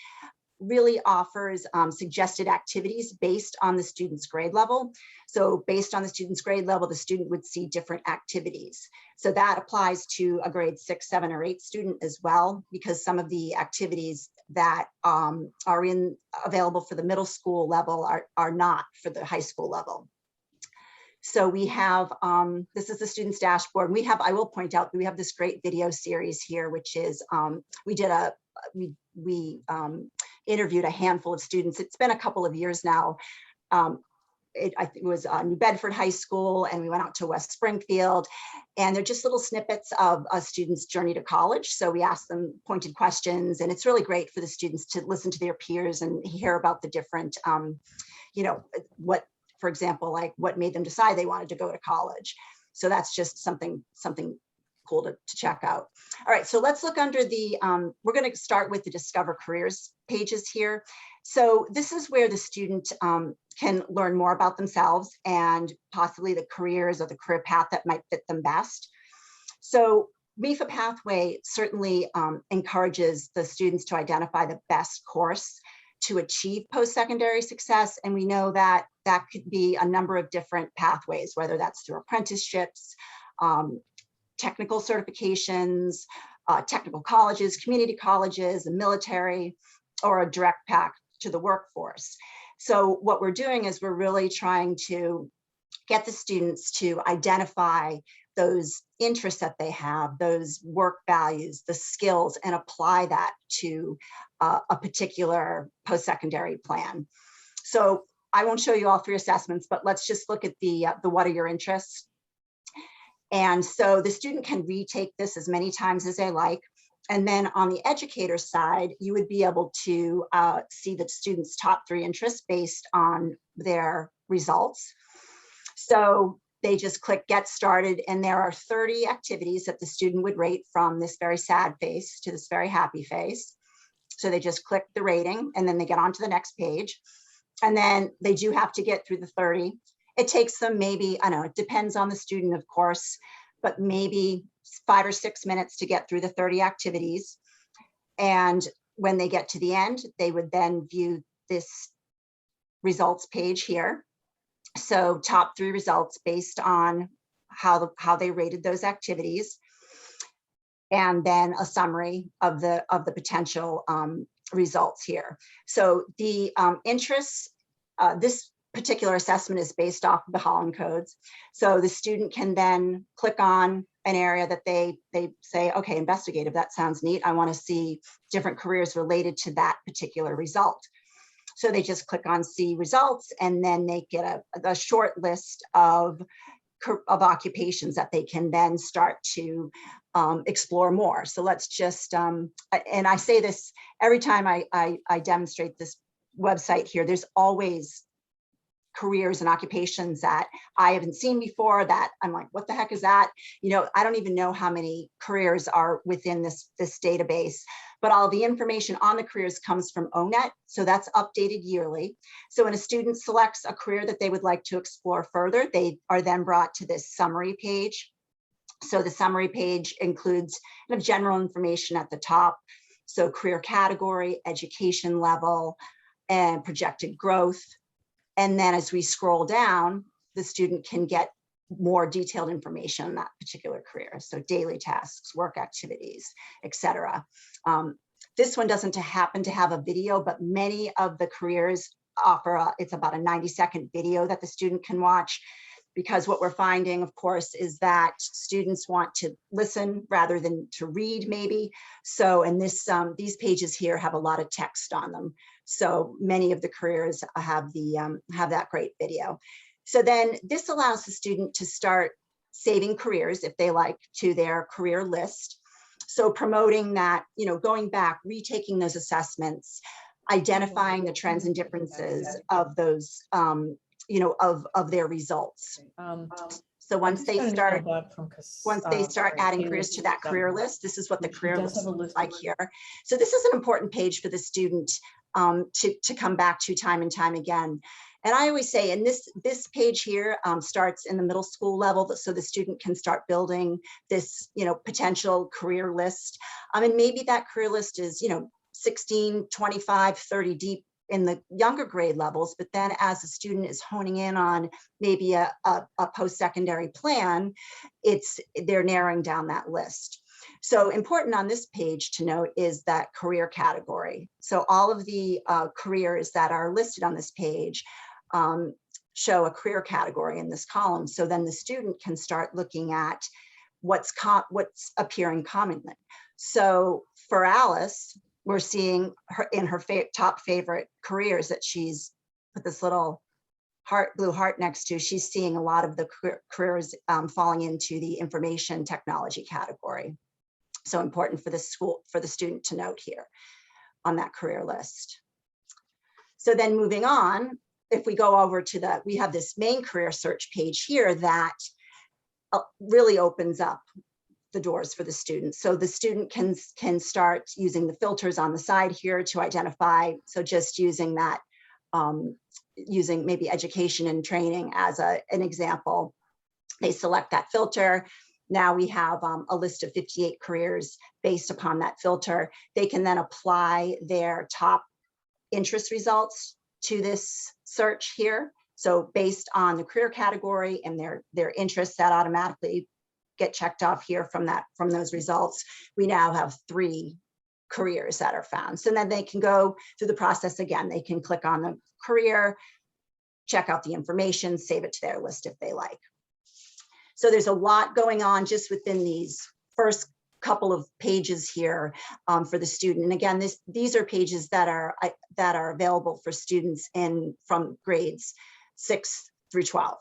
really offers suggested activities based on the student's grade level. So based on the student's grade level, the student would see different activities. So that applies to a grade 6, 7, or 8 student as well, because some of the activities that are available for the middle school level are not for the high school level. So we have, this is the student's dashboard. I will point out that we have this great video series here, which is, we interviewed a handful of students. It's been a couple of years now. I think it was New Bedford High School, and we went out to West Springfield, and they're just little snippets of a student's journey to college. So we asked them pointed questions, and it's really great for the students to listen to their peers and hear about the different, for example, like what made them decide they wanted to go to college. So that's just something cool to check out. All right, so let's look under the, we're going to start with the Discover Careers pages here. So this is where the student can learn more about themselves and possibly the careers or the career path that might fit them best. So MIFA Pathway certainly encourages the students to identify the best course to achieve post-secondary success. And we know that that could be a number of different pathways, whether that's through apprenticeships, technical certifications, technical colleges, community colleges, the military, or a direct path to the workforce. So what we're doing is we're really trying to get the students to identify those interests that they have, those work values, the skills, and apply that to a particular post-secondary plan. So I won't show you all 3 assessments, but let's just look at the what are your interests. And so the student can retake this as many times as they like. And then on the educator side, you would be able to see the students' top 3 interests based on their results. So they just click get started, and there are 30 activities that the student would rate from this very sad face to this very happy face. So they just click the rating, and then they get on to the next page. And then they do have to get through the 30. It takes them maybe, I don't know, it depends on the student, of course, but maybe 5 or 6 minutes to get through the 30 activities. And when they get to the end, they would then view this results page here. So top 3 results based on how they rated those activities, and then a summary of the potential results here. So the interests, this particular assessment is based off of the Holland codes. So the student can then click on an area that they say, okay, investigative, that sounds neat. I want to see different careers related to that particular result. So they just click on see results, and then they get a short list of occupations that they can then start to explore more. So let's just, and I say this every time I demonstrate this website here, there's always careers and occupations that I haven't seen before that I'm like, what the heck is that? You know, I don't even know how many careers are within this database, but all the information on the careers comes from ONET. So that's updated yearly. So when a student selects a career that they would like to explore further, they are then brought to this summary page. So the summary page includes kind of general information at the top. So career category, education level, and projected growth. And then as we scroll down, the student can get more detailed information on that particular career. So daily tasks, work activities, etc. This one doesn't happen to have a video, but many of the careers offer, it's about a 90-second video that the student can watch, because what we're finding, of course, is that students want to listen rather than to read maybe. So in this, these pages here have a lot of text on them. So many of the careers have that great video. So then this allows the student to start saving careers if they like to their career list. So promoting that, you know, going back, retaking those assessments, identifying the trends and differences of those, you know, of their results. So once they start adding careers to that career list, this is what the career list looks like here. So this is an important page for the student to come back to time and time again. And I always say, and this page here starts in the middle school level, so the student can start building this, you know, potential career list. And maybe that career list is, you know, 16, 25, 30 deep in the younger grade levels, but then as the student is honing in on maybe a post-secondary plan, they're narrowing down that list. So important on this page to note is that career category. So all of the careers that are listed on this page show a career category in this column. So then the student can start looking at what's appearing commonly. So for Alice, we're seeing her in her top favorite careers that she's put this little blue heart next to. She's seeing a lot of the careers falling into the information technology category. So important for the student to note here on that career list. So then moving on, if we go over to we have this main career search page here that really opens up the doors for the student. So the student can start using the filters on the side here to identify. So just using that, using maybe education and training as an example, they select that filter. Now we have a list of 58 careers based upon that filter. They can then apply their top interest results to this search here. So based on the career category and their interests, that automatically get checked off here from those results. We now have 3 careers that are found. So then they can go through the process again. They can click on the career, check out the information, save it to their list if they like. So there's a lot going on just within these first couple of pages here for the student. And again, these are pages that are available for students from grades 6 through 12.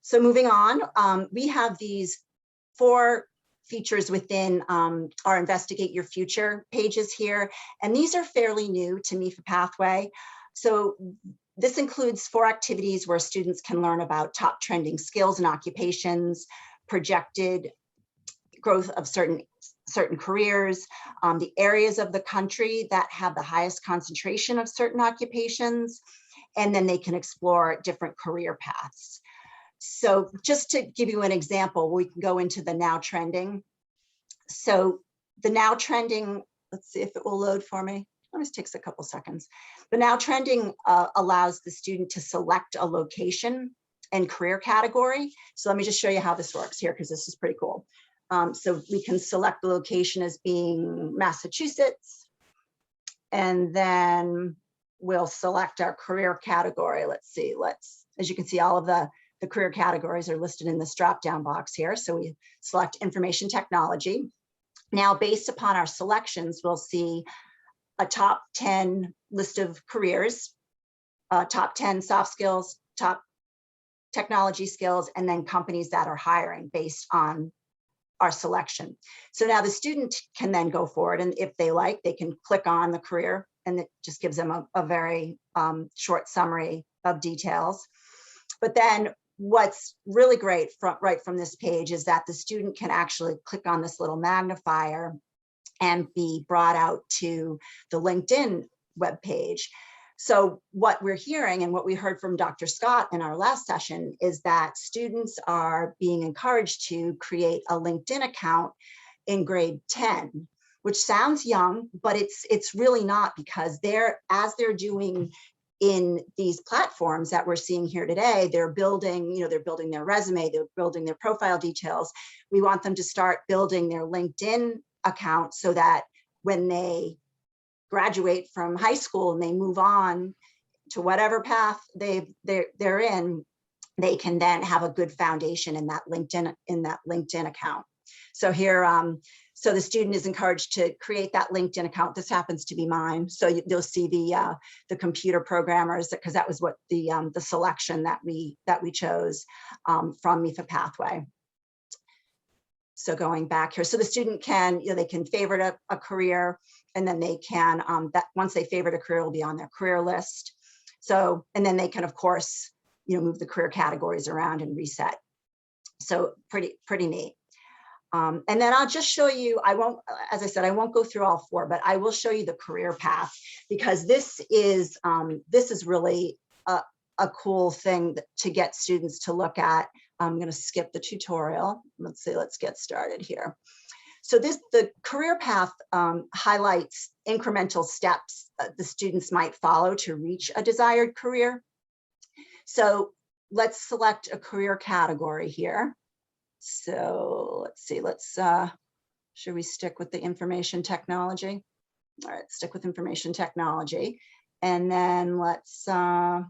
So moving on, we have these 4 features within our Investigate Your Future pages here. And these are fairly new to MIFA Pathway. So this includes 4 activities where students can learn about top trending skills and occupations, projected growth of certain careers, the areas of the country that have the highest concentration of certain occupations, and then they can explore different career paths. So just to give you an example, we can go into the now trending. So the now trending, let's see if it will load for me. Always takes a couple seconds. The now trending allows the student to select a location and career category. So let me just show you how this works here, because this is pretty cool. So we can select the location as being Massachusetts, and then we'll select our career category. Let's see, as you can see, all of the career categories are listed in this drop-down box here. So we select information technology. Now, based upon our selections, we'll see a top 10 list of careers, top 10 soft skills, top technology skills, and then companies that are hiring based on our selection. So now the student can then go forward, and if they like, they can click on the career, and it just gives them a very short summary of details. But then what's really great right from this page is that the student can actually click on this little magnifier and be brought out to the LinkedIn webpage. So what we're hearing and what we heard from Dr. Scott in our last session is that students are being encouraged to create a LinkedIn account in grade 10, which sounds young, but it's really not, because as they're doing in these platforms that we're seeing here today, they're building their resume, they're building their profile details. We want them to start building their LinkedIn account so that when they graduate from high school and they move on to whatever path they're in, they can then have a good foundation in that LinkedIn account. So here, so the student is encouraged to create that LinkedIn account. This happens to be mine. So you'll see the computer programmers, because that was what the selection that we chose from MIFA Pathway. So going back here, so the student can, they can favorite a career, and then they can, once they favorite a career, will be on their career list. So, and then they can, of course, move the career categories around and reset. So pretty neat. And then I'll just show you, as I said, I won't go through all 4, but I will show you the career path, because this is really a cool thing to get students to look at. I'm going to skip the tutorial. Let's get started here. So the career path highlights incremental steps the students might follow to reach a desired career. So let's select a career category here. So let's see, should we stick with the information technology? All right, stick with information technology. And then let's go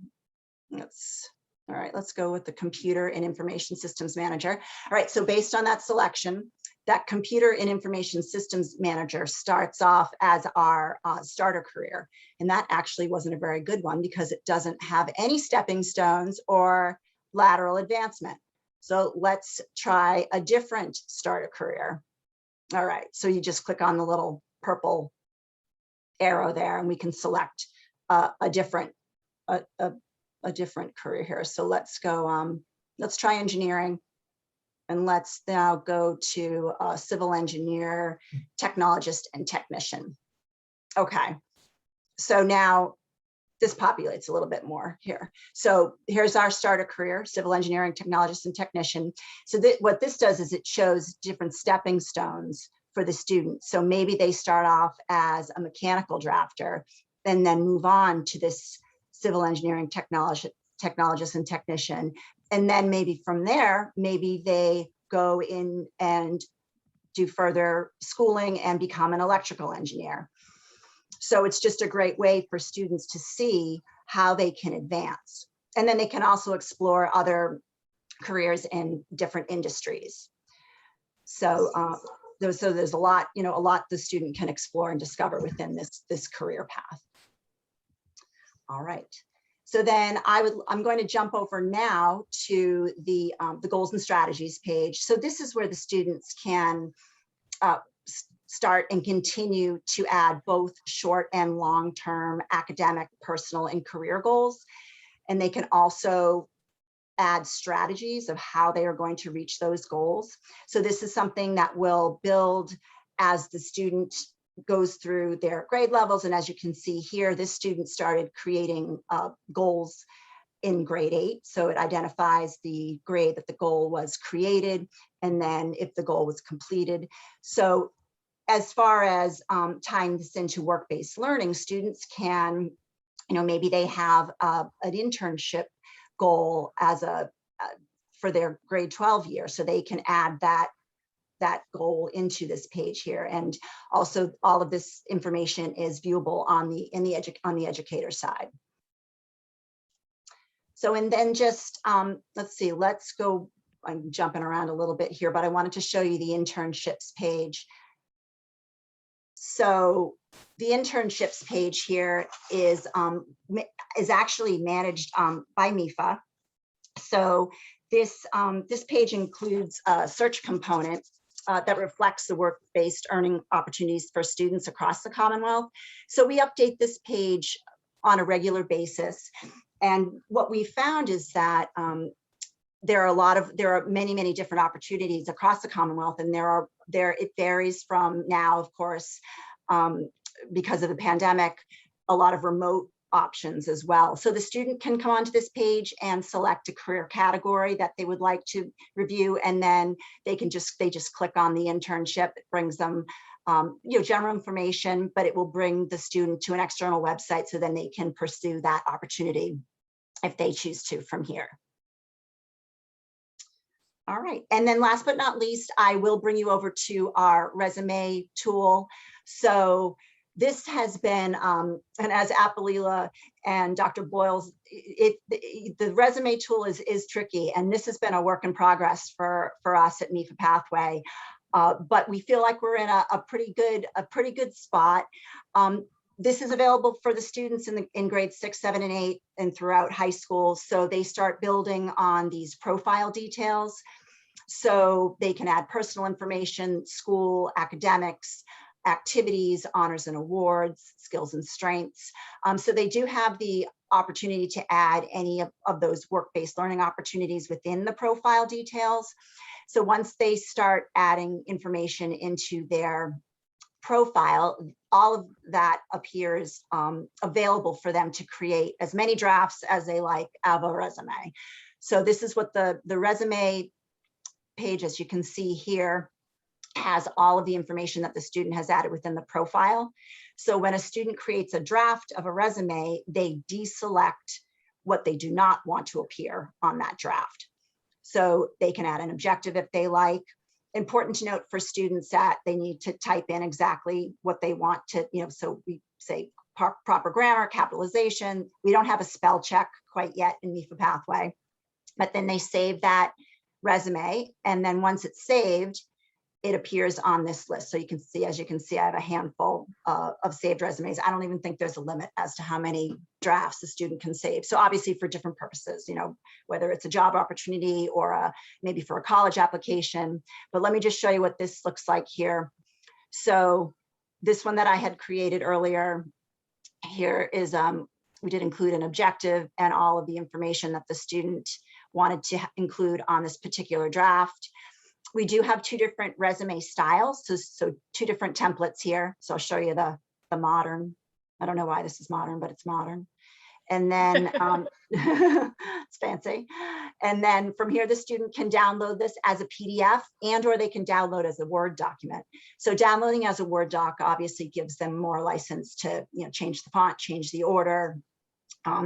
with the computer and information systems manager. All right, so based on that selection, that computer and information systems manager starts off as our starter career. And that actually wasn't a very good one, because it doesn't have any stepping stones or lateral advancement. So let's try a different starter career. All right, so you just click on the little purple arrow there, and we can select a different career here. So let's go, let's try engineering, and let's now go to civil engineer, technologist, and technician. Okay, so now this populates a little bit more here. So here's our starter career, civil engineering, technologist, and technician. So what this does is it shows different stepping stones for the student. So maybe they start off as a mechanical drafter and then move on to this civil engineering technologist and technician. And then maybe from there, maybe they go in and do further schooling and become an electrical engineer. So it's just a great way for students to see how they can advance. And then they can also explore other careers in different industries. So there's a lot, a lot the student can explore and discover within this career path. All right. So then I'm going to jump over now to the goals and strategies page. So this is where the students can start and continue to add both short and long-term academic, personal, and career goals. And they can also add strategies of how they are going to reach those goals. So this is something that will build as the student goes through their grade levels. And as you can see here, this student started creating goals in grade 8. So it identifies the grade that the goal was created, and then if the goal was completed. So as far as tying this into work-based learning, students can, maybe they have an internship goal as for their grade 12 year, so they can add that goal into this page here. And also all of this information is viewable on the educator side. So, and then just let's see, let's go, I'm jumping around a little bit here, but I wanted to show you the internships page. So the internships page here is actually managed by MIFA. So this page includes a search component that reflects the work-based earning opportunities for students across the Commonwealth. So we update this page on a regular basis. And what we found is that there are many different opportunities across the Commonwealth, and it varies from now, of course, because of the pandemic, a lot of remote options as well. So the student can come onto this page and select a career category that they would like to review, and then they just click on the internship. It brings them general information, but it will bring the student to an external website, so then they can pursue that opportunity if they choose to from here. All right, and then last but not least, I will bring you over to our resume tool. So this has been, and as Apalila and Dr. Boyles, the resume tool is tricky, and this has been a work in progress for us at MIFA Pathway. But we feel like we're in a pretty good spot. This is available for the students in grades 6, 7, and 8, and throughout high school. So they start building on these profile details. So they can add personal information, school, academics, activities, honors and awards, skills and strengths. So they do have the opportunity to add any of those work-based learning opportunities within the profile details. So once they start adding information into their profile, all of that appears available for them to create as many drafts as they like of a resume. So this is what the resume page, as you can see here, has all of the information that the student has added within the profile. So when a student creates a draft of a resume, they deselect what they do not want to appear on that draft. So they can add an objective if they like. Important to note for students that they need to type in exactly what they want to, so we say proper grammar, capitalization. We don't have a spell check quite yet in MIFA Pathway, but then they save that resume. And then once it's saved, it appears on this list. So you can see, as you can see, I have a handful of saved resumes. I don't even think there's a limit as to how many drafts the student can save. So obviously for different purposes, whether it's a job opportunity or maybe for a college application. But let me just show you what this looks like here. So this one that I had created earlier here is, we did include an objective and all of the information that the student wanted to include on this particular draft. We do have two different resume styles, so two different templates here. So I'll show you the modern. I don't know why this is modern, but it's modern. And then it's fancy. And then from here, the student can download this as a PDF or they can download as a Word document. So downloading as a Word doc obviously gives them more license to change the font, change the order.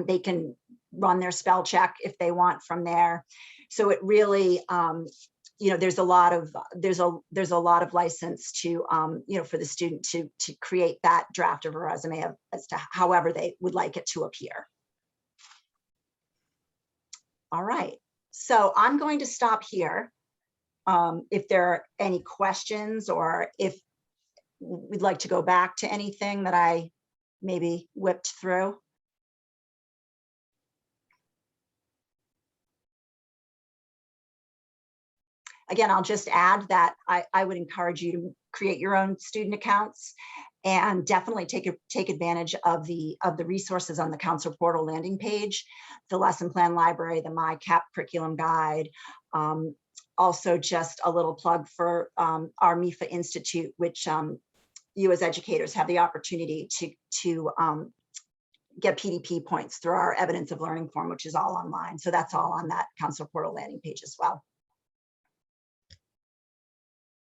They can run their spell check if they want from there. So it really, there's a lot of license to for the student to create that draft of a resume as to however they would like it to appear. All right, so I'm going to stop here. If there are any questions or if we'd like to go back to anything that I maybe whipped through. Again, I'll just add that I would encourage you to create your own student accounts and definitely take advantage of the resources on the Counselor Portal landing page, the lesson plan library, the MyCap curriculum guide. Also just a little plug for our MIFA Institute, which you as educators have the opportunity to get PDP points through our evidence of learning form, which is all online. So that's all on that Counselor Portal landing page as well.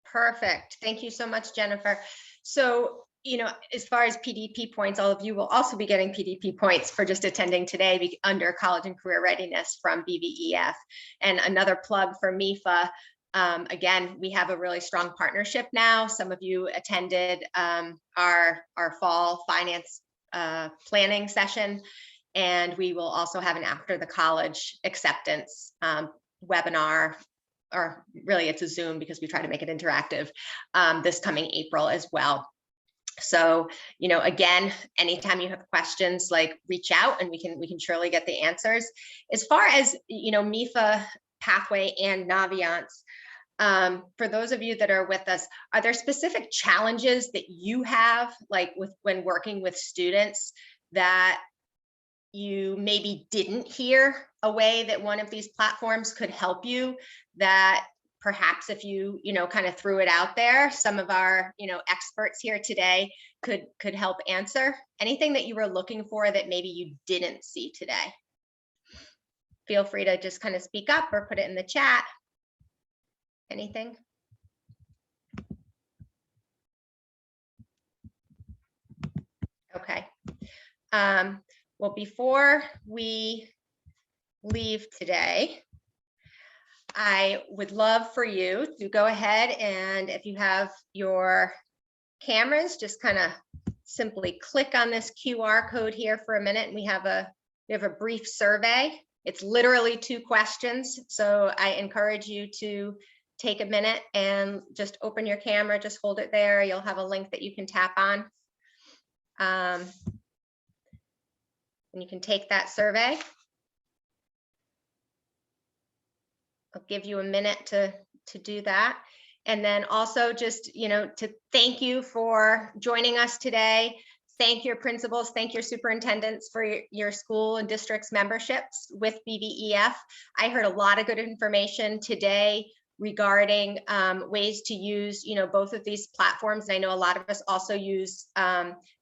Perfect. Thank you so much, Jennifer. So, you know, as far as PDP points, all of you will also be getting PDP points for just attending today under College and Career Readiness from BVEF. And another plug for MIFA. Again, we have a really strong partnership now. Some of you attended our fall finance planning session, and we will also have an after the college acceptance webinar, or really it's a Zoom because we try to make it interactive, this coming April as well. So, you know, again, anytime you have questions, like reach out and we can surely get the answers. As far as, you know, MIFA Pathway and Naviance, for those of you that are with us, are there specific challenges that you have, like when working with students, that you maybe didn't hear a way that one of these platforms could help you, that perhaps if you know, kind of threw it out there, some of our, you know, experts here today could help answer? Anything that you were looking for that maybe you didn't see today? Feel free to just kind of speak up or put it in the chat. Anything? Okay. Well, before we leave today, I would love for you to go ahead and, if you have your cameras, just kind of simply click on this QR code here for a minute. And we have a brief survey. It's literally 2 questions. So I encourage you to take a minute and just open your camera, just hold it there. You'll have a link that you can tap on. And you can take that survey. I'll give you a minute to do that. And then also just, you know, to thank you for joining us today. Thank your principals, thank your superintendents for your school and districts memberships with BVEF. I heard a lot of good information today regarding ways to use, you know, both of these platforms. And I know a lot of us also use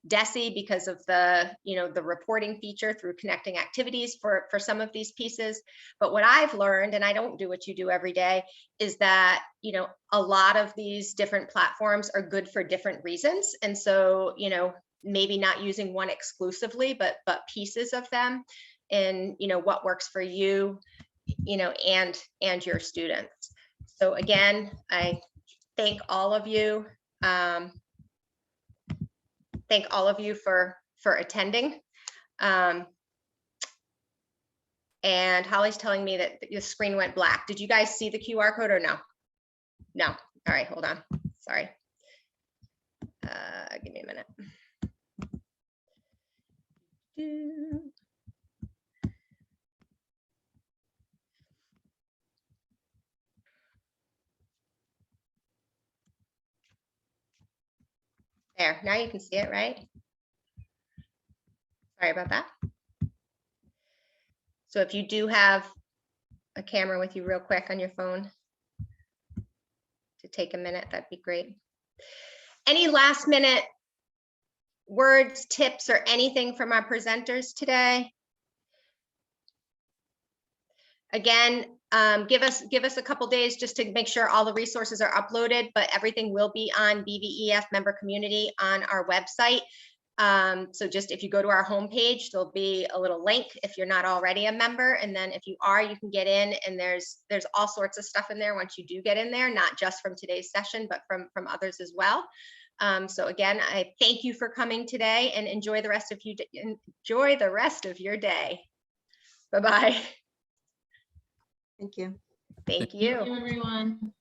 DESE because of the, you know, the reporting feature through connecting activities for some of these pieces. But what I've learned, and I don't do what you do every day, is that, you know, a lot of these different platforms are good for different reasons. And so, you know, maybe not using one exclusively, but pieces of them, and, you know, what works for you, you know, and your students. So again, I thank all of you. Thank all of you for attending. And Holly's telling me that the screen went black. Did you guys see the QR code or no? No. All right, hold on. Sorry. Give me a minute. There, now you can see it, right? Sorry about that. So if you do have a camera with you real quick on your phone to take a minute, that'd be great. Any last minute words, tips, or anything from our presenters today? Again, give us a couple days just to make sure all the resources are uploaded, but everything will be on BVEF member community on our website. So just if you go to our homepage, there'll be a little link if you're not already a member. And then if you are, you can get in, and there's all sorts of stuff in there once you do get in there, not just from today's session, but from others as well. So again, I thank you for coming today, and enjoy the rest of your day. Bye-bye. Thank you. Thank Thank you, you. everyone.